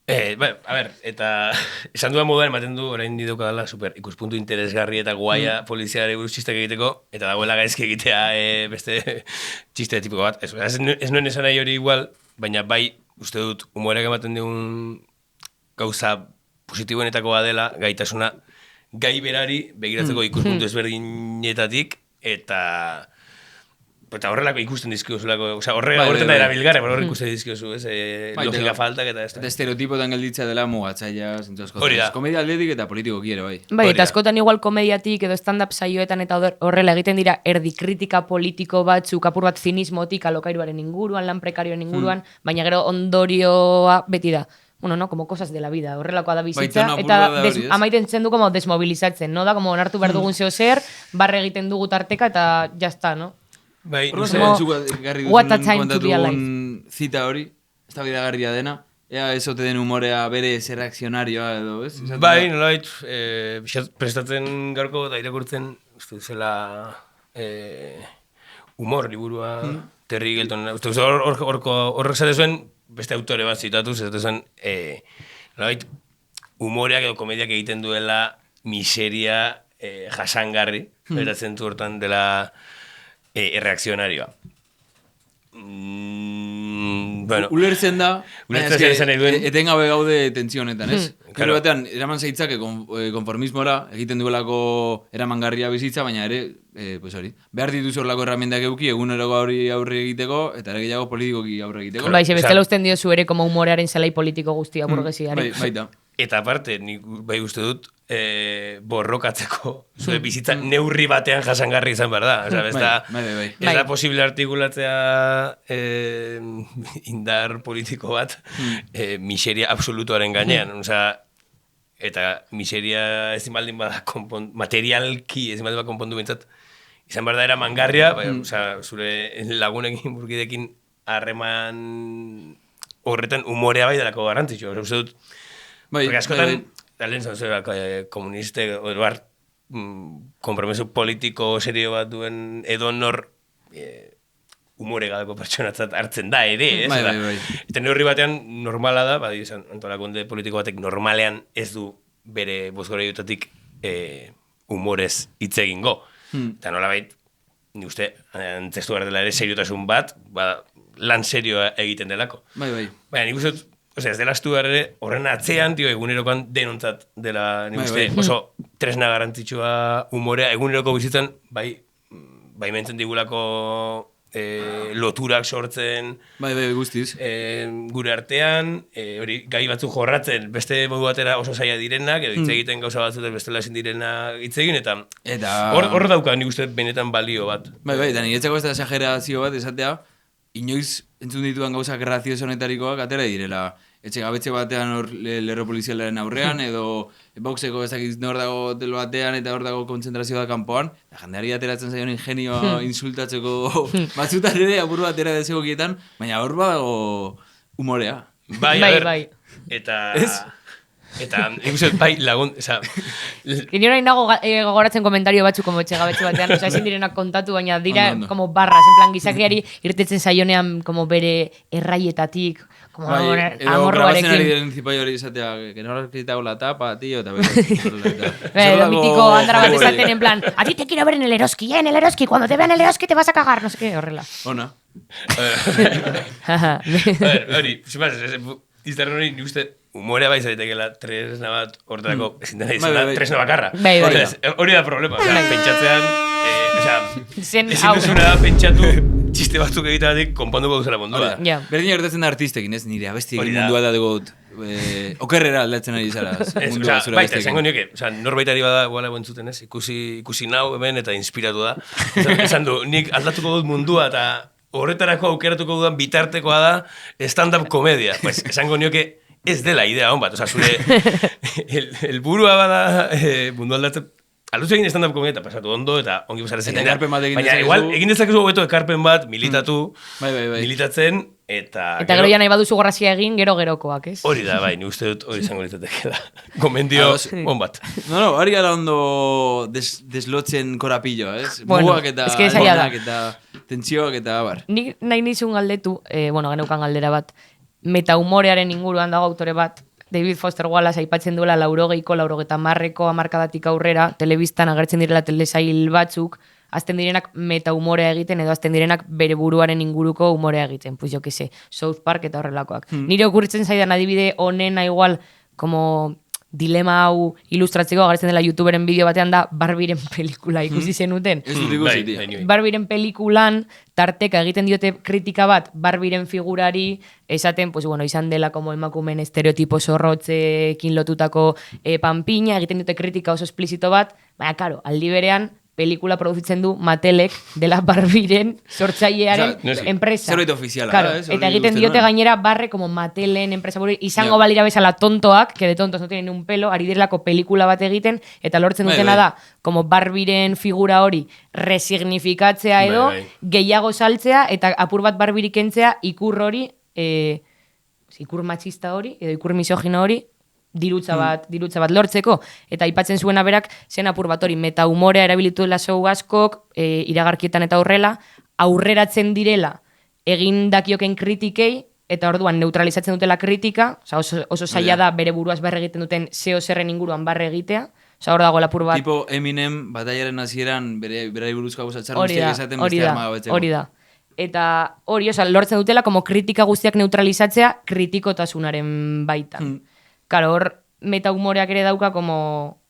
A ber, eta esan duan moduan ematen du, orain diduka dela, super ikuspuntu interesgarri eta guaia poliziare buruz txistek egiteko, eta dagoela gaizki egitea beste txiste tipiko bat. Ez nuen esan nahi hori igual, baina bai, uste dut, humoreak ematen digun gauza positiboenetakoa dela, gaitasuna gai berari begiratzeko ikuspuntu ezberdinetatik, eta horrelako ikusten dizkiozulako, horretan da erabilgarre, horre ikusten dizkiozu, logika faltak eta ez da. Eta estereotipotan gelditzea dela mugatzaia, zentzu asko. Hori da. Komedia aldetik eta politiko kiere, bai. Bai, eta askotan igual komediatik edo stand-up saioetan eta horrela egiten dira erdi kritika politiko batzuk, apur bat zinismotik alokairuaren inguruan, lan prekarioen inguruan, baina gero ondorioa beti da. Como cosas de la vida, horrelakoa da bizitza, eta amaiten zen du como desmobilizatzen, no da, como onartu behar dugun zeo zer, barre egiten dugu tarteka eta jazta, no? Bai, what a time to be alive. Zita hori, ez da bidagarria dena, ea ezote den humorea bere zer reakzionarioa edo, ez? Bai, nolait, prestatzen gaurko eta irakurtzen, uste zela humor liburua, Terry Gilton, uste horrek zate zuen, beste autore bat zitatuz, ez zen, nolait, humoreak edo komediak egiten duela miseria jasangarri, beratzen du hortan dela erreakzionarioa. Ulertzen da, etengabe gaude tentzio honetan, ez? Gero batean, eraman zeitzake konformismora, egiten duelako eramangarria bizitza, baina ere, hori, behar dituzu horlako erramientak euki, eguneroko aurre egiteko, eta ere gehiago politikoki aurre egiteko. Bai, bestela usten diozu ere como humorearen zelai politiko guztia burgesiari. Baita. Eta aparte, nik bai uste dut, borrokatzeko zure bizitza neurri batean jasangarri izan behar da. Ez da posible artikulatzea indar politiko bat miseria absolutuaren gainean. Eta miseria ezin baldin bada materialki ezin baldin bada konpondu bintzat izan behar da era mangarria, zure lagunekin burkidekin harreman horretan humorea bai delako garrantzitsua. Uste dut, porque askotan, lehen zan zure komuniste, kompromiso politiko serio bat duen edonor humore gabeko pertsonatzat hartzen da ere, ez? Bai. Eta neurri batean normala da, antolakunde politiko batek normalean ez du bere bozgoraiutatik humorez hitz egingo. Eta nolabait, ni uste, antzestu behar dela ere seriotasun bat, lan serioa egiten delako. Bai. Baina nik uste, ez dela astu behar ere, horren atzean, egunerokoan denontzat dela, nik uste, oso tresna garantzitsua humorea, eguneroko bizitzan, bai mentzen digulako loturak sortzen, Bai, guztiz. Gure artean, hori gai batzuk jorratzen, beste modu batera oso zaila direnak, edo hitz egiten gauza batzutez bestela ezin direna hitz egin, eta hor dauka nik uste benetan balio bat. Bai, eta niretzako ez da exagerazio bat esatea, inoiz entzun dituan gauzak grazioso honetarikoak atera direla. Etxe gabetxe batean hor lerro polizialaren aurrean, edo boxeko ezakiz nor dago telo batean eta hor dago kontzentrazioa da kanpoan, eta jendeari ateratzen zaion ingenioa insultatzeko batzutan ere apur batera desegokietan, baina hor badago humorea. Bai. Eta ikuset bai lagun, Ni orain nago gogoratzen komentario batzuk como etxegabetxe batean, ezin direnak kontatu, baina dira como barras, en plan gizakiari irtetzen zaionean como bere erraietatik, como edo grabatzen ari diren zipai hori izatea, que no has quitado la tapa, tío, eta lo mítico Andra bat esaten en plan, a ti te quiero ver en el Eroski, cuando te vean en el Eroski te vas a cagar, no sé qué, horrela. Ona. Hori, izterren hori, nik uste, humorea bai zaitekela tresna bat horretako ezin dena izan da, tresna bakarra. Hori da problema, pentsatzean, ezin duzuna da pentsatu txiste batzuk egitatik konponduko duzela mundua. Berdin gertatzen da artistekin, ez nire abestiekin mundua da dugut okerrera aldatzen ari zara mundua zure abestiekin. abestiekin. Baita, nioke, norbaitari bada guala entzuten ez, ikusi nau hemen eta inspiratu da. Esan du, nik aldatuko dut mundua eta horretarako aukeratuko dudan bitartekoa da stand-up komedia. Pues, esango nioke ez dela idea hon bat, zure helburua bada mundu aldatzen, alduz egin stand-up komedia eta pasatu ondo eta ongi pasarezen. Eta ekarpen bat egin baina igual, egin dezakezu hobeto ekarpen bat, militatu, militatzen, eta gero ja nahi baduzu gorrazia egin, gero-gerokoak, ez? Hori da, bai, ni uste dut hori izango litzateke da. Gomendio on bat. No, hori gara ondo deslotzen korapilloa, ez? Bueno, Mugak eta honak eta tentsioak eta bar. Nik nahi nizun galdetu, geneukan galdera bat, metahumorearen inguruan dago autore bat, David Foster Wallace aipatzen duela 80ko hamarkadatik aurrera, telebistan agertzen direla telesail batzuk, azten direnak metahumorea egiten edo azten direnak bere buruaren inguruko humorea egiten. Pues jo que sé, South Park eta horrelakoak. Nire okurritzen zaidan adibide honena igual, como dilema hau ilustratzeko agertzen dela YouTuberen bideo batean da Barbiren pelikula ikusi zenuten. Ez dut ikusi, tia. Barbiren pelikulan tarteka egiten diote kritika bat Barbiren figurari esaten, pues bueno, izan dela como emakumen estereotipo zorrotzekin lotutako panpina, egiten diote kritika oso esplizito bat, baina karo, aldi berean pelikula produzitzen du Matelek dela Barbiren sortzailearen enpresa. Zerbait ofiziala. Claro, eta egiten diote gainera barre como Matelen enpresa buru, izango balira bezala tontoak, que de tontos no tienen un pelo, ari direlako pelikula bat egiten, eta lortzen dutena da, como Barbiren figura hori resignifikatzea edo, gehiago saltzea, eta apur bat Barbirik kentzea, ikur hori, ikur machista hori, edo ikur misogino hori, dirutza bat lortzeko, eta aipatzen zuena berak zen apur bat hori metahumorea erabilitu dela show askok, iragarkietan eta horrela, aurreratzen direla egin dakioken kritikei, eta orduan neutralizatzen dutela kritika, oso zaila da bere buruaz barre egiten duten zeo zerren inguruan barre egitea, hor dago lapur bat. Tipo Eminem bataiaren hasieran bere buruzko gauzatzen guztiak esaten beste arma gabetzeko. Hori da. Eta hori, lortzen dutela como kritika guztiak neutralizatzea kritikotasunaren baitan. Karo, hor metahumoreak ere dauka como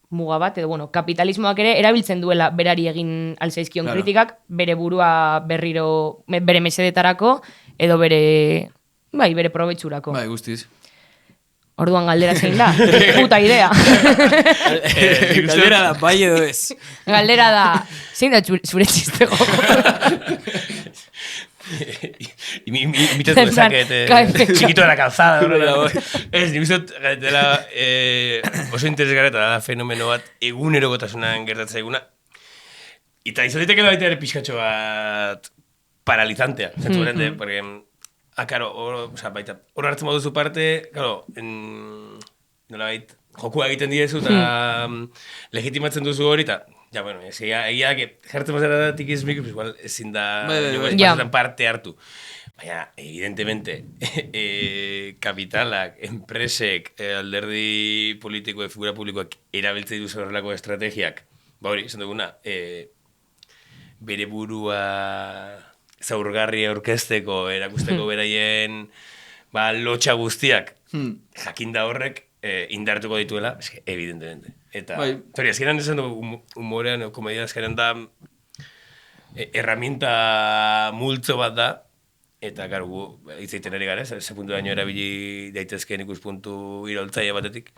muga bat, edo bueno, kapitalismoak ere erabiltzen duela berari egin alzaizkion kritikak, bere burua berriro, bere mesedetarako, edo bere probetxurako. Bai, guztiz. Orduan galdera zein da, puta idea. Galdera da, bai edo ez. Galdera da, zein da zure txiste Imitatu dezaket txikito de la calzada. Ez, nik uste dela oso interesgarreta da fenomeno bat egunerokotasunan gertatzen zaiguna. Eta izatetek edo baita ere pixkatxo bat paralizantea. Zentzu berende, porque hor hartzen baduzu parte, nolabait, jokua egiten diezu eta legitimatzen duzu hori, eta, ja, bueno, egia, jartzen bazara da tikizmik, pues igual ezin da espazioetan parte hartu. Baina, evidentemente, kapitalak, enpresek, alderdi politiko, figura publikoak erabiltze dituz horrelako estrategiak, ba hori, esan duguna, bere burua zaurgarri aurkezteko, erakusteko beraien lotxa guztiak, jakinda horrek indartuko dituela, evidentemente. Eta, tori, azkeran esan dugu humorean, komedia azkeran da, herramienta multzo bat da, eta, gara, gu, itzaiten ari gara, ze puntu daño erabili daitezkeen ikuspuntu iroltzaile batetik,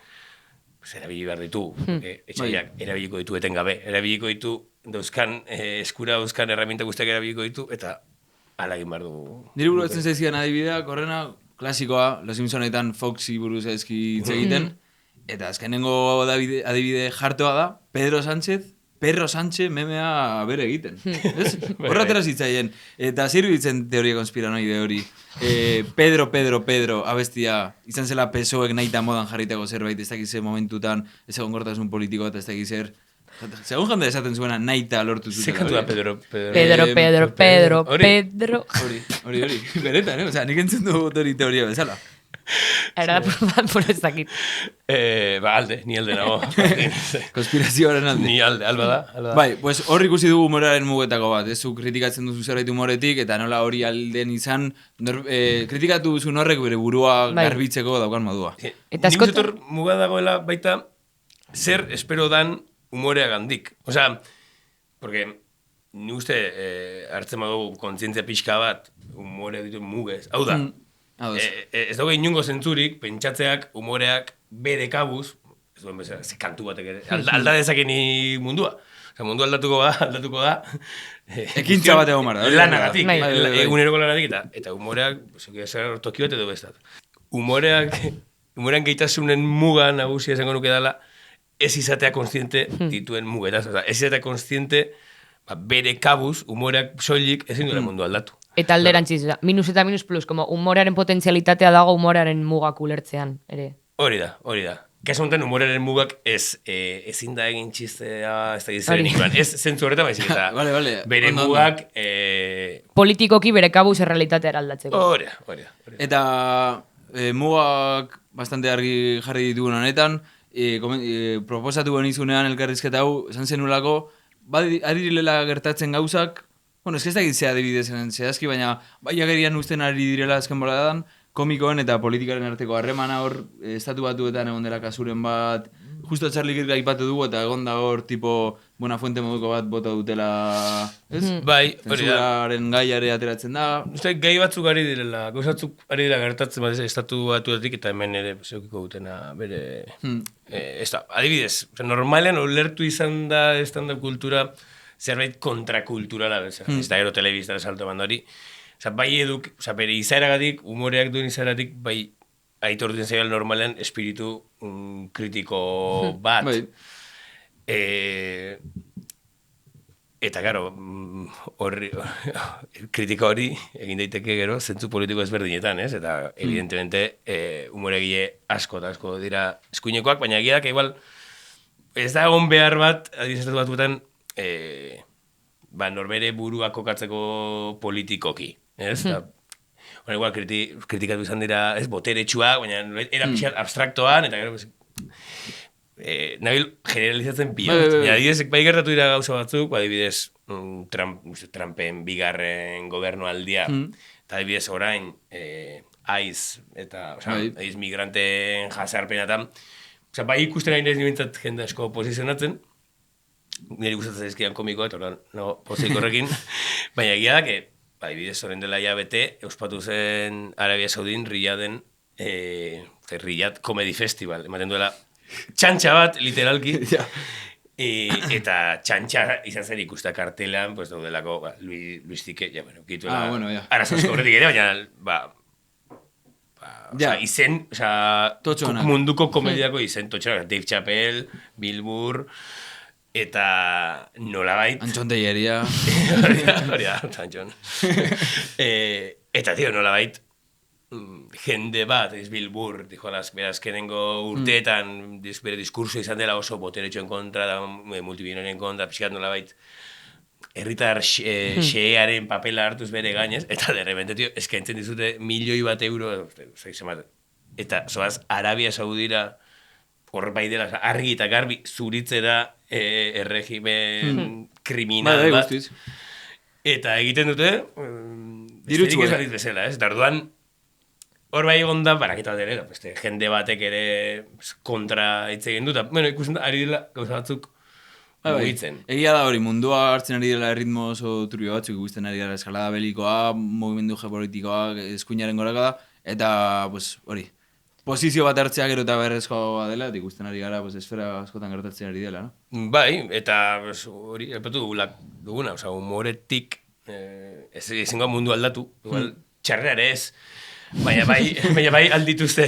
erabili behar ditu, etxaiak erabiliko ditu etengabe, erabiliko ditu dauzkan, eskura dauzkan herramienta guztiak erabiliko ditu, eta ala egin behar du. Nire buruatzen zaizkidan adibideak, horrena, klasikoa, Los Simpsonetan Foxy buruz ezki hitz egiten, eta azkenengo adibide jartoa da, Pedro Sánchez memea bere egiten. Horratera zitzaien, eta zer ditzen teoria konspiranoide hori. Pedro, abestia, izan zela PSOek nahi eta modan jarriteko zerbait, ez dakiz momentutan, ez egon gortasun politiko eta ez dakiz zer. Segun jende esaten zuena nahi eta lortu zutela. Zekantu da Pedro. Hori. Beretan, Osea, nik entzun du hori teoria bezala. Era da por ez dakit. Alde, ni alde nago. Konspirazioaren alde. Ni alba da. Bai, pues hor ikusi dugu humoraren mugetako bat. Zu kritikatzen duzu zerbait humoretik, eta nola hori alden izan, kritikatu duzu horrek bere burua garbitzeko daukan modua. Eta nik uste muga dagoela baita zer espero dan humorea gandik. Osea, porque ni uste hartzen badugu kontzientzia pixka bat humorea ditu mugez. Hau da, ez dago inungo zentzurik, pentsatzeak humoreak bere kabuz, ez duen bezala, ze kantu batek ere, alda dezakeni mundua. Osea, mundu aldatuko da. Ekintza bat egon mara. Lanagatik, eguneroko lanatik, eta humoreak, toki bat edo bestat. Humorean gaitasunen muga nagusia esango nuke dela, ez izatea konstiente dituen mugetaz. Ez izatea konstiente bere kabuz, humoreak soilik ezin duela mundu aldatu. Eta alderantziz, minus eta minus plus, como humorearen potentzialitatea dago humorearen mugak ulertzean, ere. Hori da. Kasu honetan humorearen mugak ezin da egin txistea, ez da gizenik, ez zentzu horretan baizik eta bere mugak... Politikoki bere kabuz errealitatea eraldatzeko. Hori da. Eta mugak bastante argi jarri ditugun honetan, proposatu benizunean elkarrizketa hau, esan zenulako, ari direla gertatzen gauzak, bueno, ez da gitzea adibidezen zehazki, baina bai agerian usten ari direla azken boladan, komikoen eta politikaren arteko harremana hor, estatu batuetan egon dela kasuren bat, justo Charlie Kirk aipatu dugu eta egon da hor, tipo, buena fuente moduko bat bota dutela, ez? Bai, hori da. Zensuraren gaiare ateratzen da. Uste, gai batzuk ari direla, gauzatzuk ari direla gertatzen bat estatu batuetik eta hemen ere zeukiko dutena bere... adibidez, normalean ulertu izan da estanda kultura zerbait kontrakulturala, ez da gero telebiztara salto eman hori. Bai bere izaeragatik, humoreak duen izaeratik, bai aitortzen zaila normalean espiritu kritiko bat. Eta, gero, kritika hori egin daiteke gero zentzu politiko ezberdinetan, ez? Eta, evidentemente, humoregile asko eta asko dira eskuinekoak, baina egia da, igual, ez da egon behar bat, adibidez batuetan, norbere burua kokatzeko politikoki, ez? Hora, igual, kritikatu izan dira, ez, boteretsuak, baina era pixat abstraktoan, eta gero, nabil generalizatzen pila. Adibidez, bai gertatu dira gauza batzuk, adibidez, Trumpen bigarren gobernualdia, eta adibidez orain, aiz, eta, aiz migranteen jasarpenatan, bai ikusten ari nahiz nimentzat jende asko posizionatzen, nire gustatzen ezkian komikoa, eta no, pozik horrekin, baina egia da, adibidez, horren dela bete, euspatu zen Arabia Saudin Riyaden Riyad Comedy Festival, ematen duela txantxa bat, literalki, eta txantxa izan zen ikusta kartelan, pues daudelako, Luis Tike, kituela, arazosko horretik ere, baina, izen, munduko komediako izen totxera, Dave Chappelle, Bill Burr, eta nolabait... Antxon Teilleria. Hori da, Antxon. Eta, tio, nolabait, jende bat, ez Bilbur, berazkenengo urteetan bere diskurso izan dela oso boteretxoen kontra, da multibinoren kontra, pixkat nolabait, herritar xearen papela hartuz bere gainez, eta de repente, tio, eskaintzen dizute €1.000.000, eta zoaz Arabia Saudira hor bai dela, argi eta garbi zuritzera erregimen kriminal bat. Eta egiten dute, dirutxu, ez badiz bezala, ez? Eta orduan, hor bai egon da, baraketa bat ere, jende batek ere kontra hitz egin dut, bueno, ikusten da, ari dela gauza batzuk mugitzen. Egia da hori, mundua hartzen ari dela erritmo oso turbio batzuk, ikusten ari dela eskalada belikoa, mugimendu geopolitikoa, eskuinaren goraka da, eta, pues, hori, posizio bat hartzea gero eta berrezkoa dela, eta ikusten ari gara, pues, esfera askotan gertatzen ari dela, no? Bai, eta hori, epatu duguna, humoretik, ezingo mundu aldatu, igual, txarreare ez, baina bai aldituzte,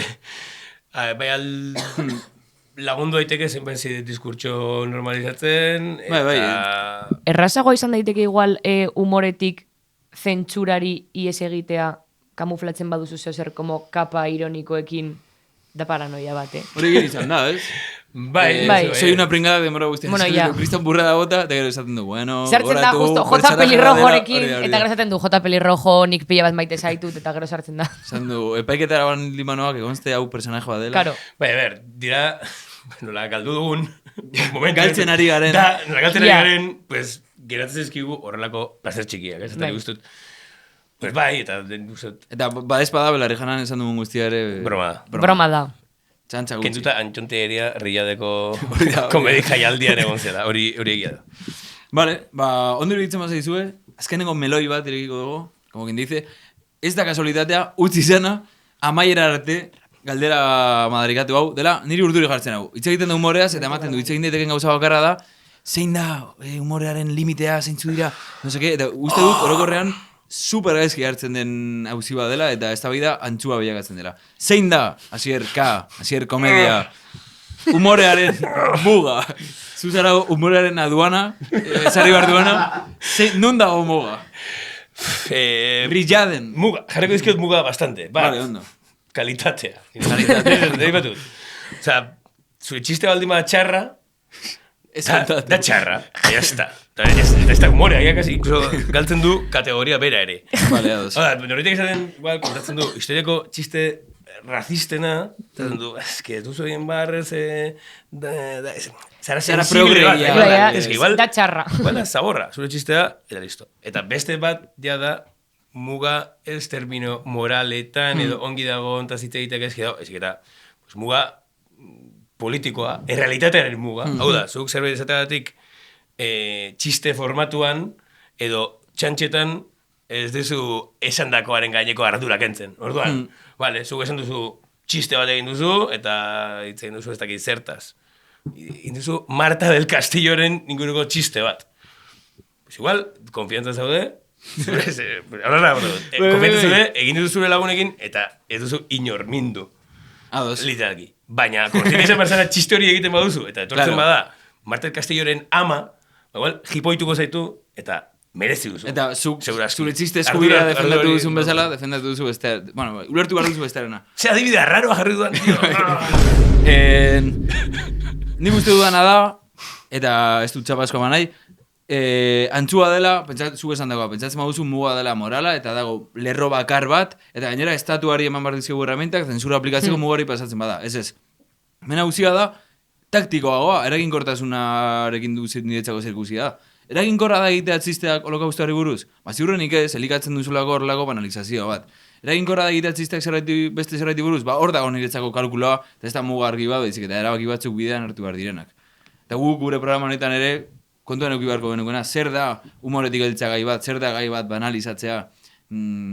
bai lagundu daiteke zenbait diskurtso normalizatzen, eta... Errazagoa izan daiteke igual humoretik zentsurari ies egitea kamuflatzen baduzu zer como kapa ironikoekin da paranoia bat, Hori gero izan da, ez? Bai. Soy una pringada demora guztian. Bueno, ya. Kriston burra da bota, eta gero esaten du, bueno... Zertzen da, justo, J. Pelirrojorekin, eta gero esaten du, J. Pelirrojo nik pila bat maite zaitut, eta gero sartzen da. Esan du, epaiketara ban limanoak, egonzte hau personaje bat dela. Claro. Bai, dira, nola galdu dugun, momentu... Galtzen ari garen. Nola galtzen ari garen, pues, geratzen ezkigu horrelako placer txikiak, ez? Eta guztut. Pues bai, eta den guztut. Eta badezpada, Belarri Janan esan dugun guztia ere... Broma da. Txantxa gutxi. Kentuta antxonteeria riadeko komedi jaialdian egon zela, hori egia da. Vale, ondo iruditzen mazai zue, azkenengo meloi bat irekiko dugu, como quien dice, ez da kasualitatea, utzi zena, amaiera arte, galdera madarikatu hau, dela, niri urduri jartzen hau. Hitz egiten du humoreaz, eta ematen du, hitz egin daiteken gauza bakarra da, zein da humorearen limitea, zeintzu dira, no seke, eta uste dut, orokorrean, super gaizki hartzen den hauzi bat dela, eta eztabaida antzua bilakatzen dela. Zein da, Asier K, Asier Komedia, humorearen muga, zuzara humorearen aduana, esarri behar duana, nun dago muga? Brilladen. Muga, jarriko dizkiot muga bastante. Vale, ondo. Kalitatea. Kalitatea. Osa, zure txiste baldin bada txarra, da txarra, ya está. Ez da humorea, incluso galtzen du kategoria bera ere. Vale, ados. Hora, norritek izaten, igual, kontatzen du, historiako txiste racistena, zaten du, eske, duzu egin barrez, zara sensible bat, igual, da txarra. Igual da zaborra, zure txistea, eta listo. Eta beste bat, ja da, muga ez termino moraletan, edo ongi dago ontaz hitz egiteak ez eta, muga politikoa, errealitatearen muga. Hau da, zuk zerbait esateagatik txiste formatuan, edo txantxetan ez duzu esandakoaren gaineko ardura kentzen. Orduan, vale, zuk esan duzu txiste bat egin duzu, eta hitz egin duzu ez dakit zertaz. Egin duzu Marta del Castilloren inguruko txiste bat. Pues igual, konfiantza zaude, konfiantza zaude, egin duzu zure lagunekin, eta ez duzu inor mindu. Literalki. Baina, konfiantza persona txiste hori egiten baduzu, eta etortzen bada, Marta del Castilloren ama, igual, jipoituko zaitu, eta merezi duzu. Eta zure txiste eskubidea defendatu duzun bezala, defendatu duzu beste... Bueno, ulertu behar duzu bestearena. Ze adibidea raroa jarri dudan, tío. Nik uste dudana da, eta ez dut txapasko nahi, antzua dela, zuk esan dagoa, pentsatzen baduzu muga dela morala, eta dago lerro bakar bat, eta gainera estatuari eman behar dizkigu herramientak, zensura aplikatzeko mugari pasatzen bada. Ez. Mena guzia da, taktikoagoa, eraginkortasunarekin duzit niretzako zerkuzia da. Eraginkorra da egitea txisteak holokaustoari buruz? Ziurrenik ez, elikatzen duzulako horrelako banalizazioa bat. Eraginkorra da egitea txisteak beste zerraiti buruz? Hor dago niretzako kalkuloa, eta ez da muga argi bat, eta erabaki batzuk bidean hartu behar direnak. Eta guk gure programa honetan ere, kontuan euki beharko genukena, zer da humoretik heltzea gai bat, zer da gai bat banalizatzea,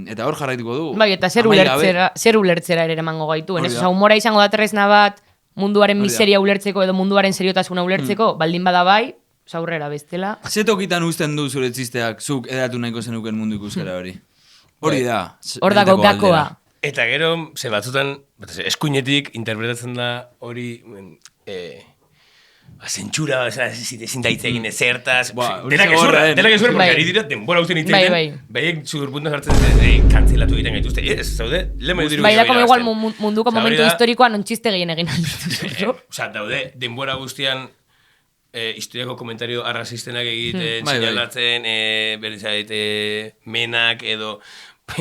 eta hor jarraituko dugu. Bai, eta zer ulertzera ere emango gaitu. Humora izango da tresna bat, munduaren miseria ulertzeko edo munduaren seriotasuna ulertzeko, baldin bada bai, aurrera bestela. Ze tokitan uzten du zure txisteak zuk edatu nahiko zenuken mundu ikuskera hori? Hori da. Hor dago gakoa. Eta gero, ze batzutan, eskuinetik interpretatzen da hori, zentsura, ezin daitz egin ezertaz, hori dela zigorra, gezurra, porque Bai. ari dira, denbora guztien hitz Bai, egiten, bai. baiek zurpunta jartzen kantzelatu egiten gaituzte, ez, zaude, lehen diru Bai, da, como igual irabazten. munduko Osea, hori momentu da- historikoan ontxiste gehien egin aldituzu. Osea, daude, denbora guztian historiako komentario arrazistenak egiten, Bai, bai. seinalatzen, berizait, menak edo...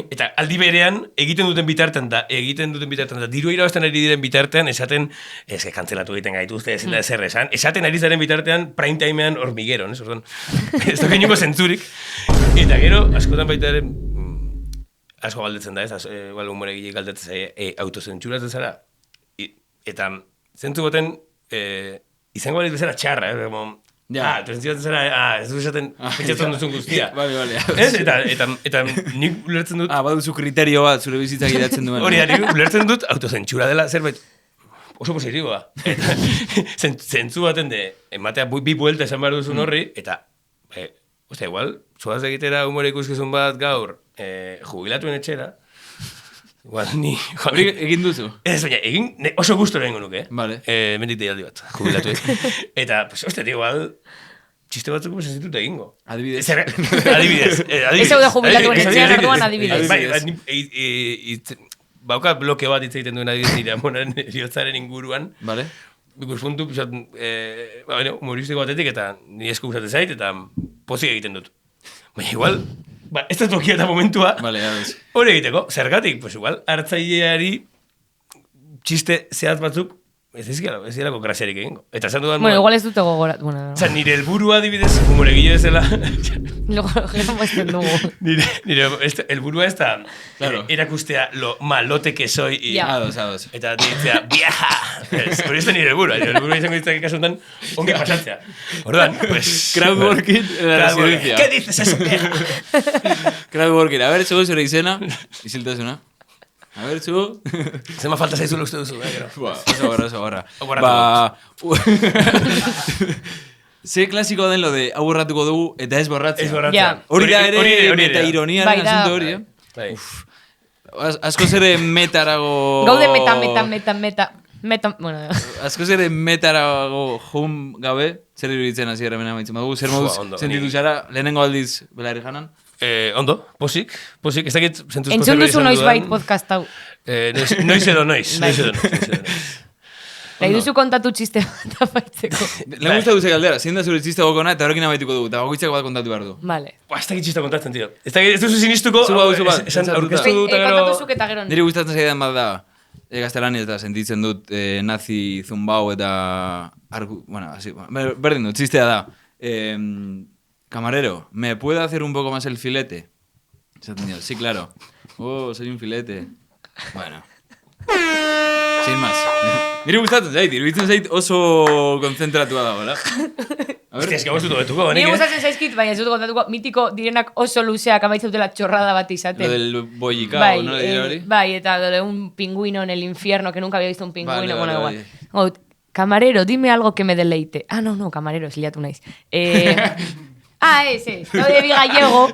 Eta aldi berean, egiten duten bitartean da, diru irabazten ari diren bitartean, esaten, kantzelatu egiten gaituzte, ezin da ezer esan, esaten ari zaren bitartean, prime timean hormigueron, ez? Orduan, ez da gehiago zentzurik. Eta gero, askotan baita ere, asko galdetzen da, ez? Igual humore gile galdetzen zaie, autozentsuratzen zara. Eta zentzu goten, izango balitu zara txarra, Ja. Trentzioatzen zara, ez du esaten, pentsatzen duzun guztia. Bale. Ez, eta nik ulertzen dut, baduzu kriterio bat zure bizitzak idatzen duen. hori da, nik ulertzen dut autozentsura dela zerbait oso positiboa. Eta zentzu baten de, ematea bi buelta esan behar duzun horri, eta, ostia, igual, zoaz egitera humore ikuskizun bat gaur, jubilatuen etxera, igual, ni... Hori egin duzu? Ez, baina, oso gustora egingo nuke, Vale. Mendik deialdi bat, jubilatu Eta, pues, ostia, igual, txiste batzuk sensitut egingo. Adibidez. Adibidez. Ez zaude jubilatuen etxean, orduan adibidez. Bauka bloke bat hitz egiten duen adibidez nire amonaren eriotzaren inguruan. Vale. Ikuspuntu, humoristiko batetik, eta nire esku gustatzen zait, eta pozik egiten dut. Baina igual, ez da tokia eta momentua, Vale, adez. hori egiteko, zergatik, pues igual, hartzaileari txiste zehatz batzuk, ez dirako graziarik egingo. Eta esan dudan... Bueno, igual ez dute gogorat. Bueno, Osa, nire helburua adibidez, humoregile bezala, luego gero muestren dugu. nire helburua ez da Claro. erakustea lo malote que soy y... Ja. Ados. Eta ditzea, vieja! Hori ez da nire helburua. Nire helburua izango ditzak ikasuntan, ongi pasatzea. Orduan, pues... Crowdworking en la Crowdworking. residencia. ¿Qué dices eso, vieja? Crowdworking. A ver, zugu zure izena. Isiltasuna. A ver, zugu. Zema falta zaizula uste duzu, gero. Oso gorra. Oborratu Ze klasiko den lo de hau borratuko dugu eta ez borratzea. Ez borratzea. Ja. Hori da ere hori meta da. ironia Bai da. asunto hori, Bai. Askoz ere metarago... Gaude meta, bueno, Askoz ere metarago jun gabe, zer iruditzen hasi erremena maitzen badugu, zer moduz Ondo, sentitu ni- zara, lehenengo aldiz Belarri janan? Ondo, posik, ez dakit zentuz entzun duzu noiz bait podcast hau. Noiz edo noiz. Bai. Nahi Ondo. duzu kontatu txiste bat apaitzeko. Lehen guzti duze galdera, zein da zure txiste gokona eta horrekin amaituko dugu, eta bakoitzak bat kontatu behar du. Vale. Ez dakit txista kontatzen, tio. Ez duzu sinistuko, Zu bat, esan pentsatuta. aurkeztu dut, eta Kontatu gero... zuk eta gero. Niri gustatzen zaidan bat da, gaztelaniaz eta sentitzen dut nazi zumbau eta... Bueno, así, berdin dut, txistea da. Camarero, ¿me puede hacer un poco más el filete? Esaten dio, sí, claro. Oh, soy un filete. Bueno. Sin más. Niri gustatzen zait, iruditzen zait oso konzentratua dago, la? A Hostia, ver, ez que hau ez dut betuko, Nire banik, gustatzen zaizkit, baina ez dut kontatuko, mitiko direnak oso luzeak amaitzautela txorrada bat izaten. lo del bollicao, ¿no? Le hori? Bai, eta lo de un pingüino en el infierno, que nunca había visto un pingüino. Vale, bueno, vale, igual. Camarero, dime algo que me deleite. Ah, no, camarero, esilatu naiz. Ese, lo de Gallego,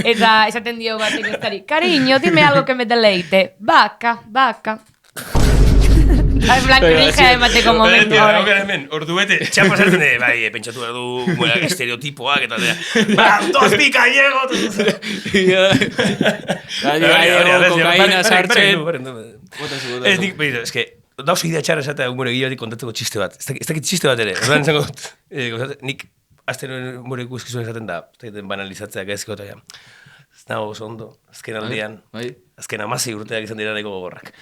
eta esaten dio batek estari. Cariño, dime algo que me deleite. Vaca. En plan, krija emateko momentu. Hemen, ordubete, txapa sartzen de, bai, pentsatu behar du, estereotipoak, eta dira, dos pica llego! Kokaina sartzen. Ez nik, behitu, ez que, dauzo idea txarra esatea humore gila kontatzeko txiste bat. Ez dakit txiste bat ere, orduan izango dut. Nik, azten humore ikuskizuen esaten da, banalizatzea gaizko eta ja. Ez nago oso ondo, azken aldian, Bai. azken 16 urteak izan dira nahiko gogorrak.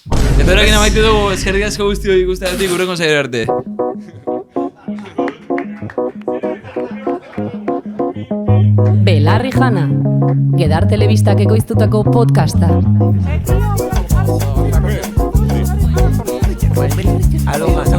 Eta horrekin amaitu dugu, eskerrik asko guztio ikusteatik, urrengo zaila arte. Belarri jana, Gedar Telebistak ekoiztutako podcasta. Algo más.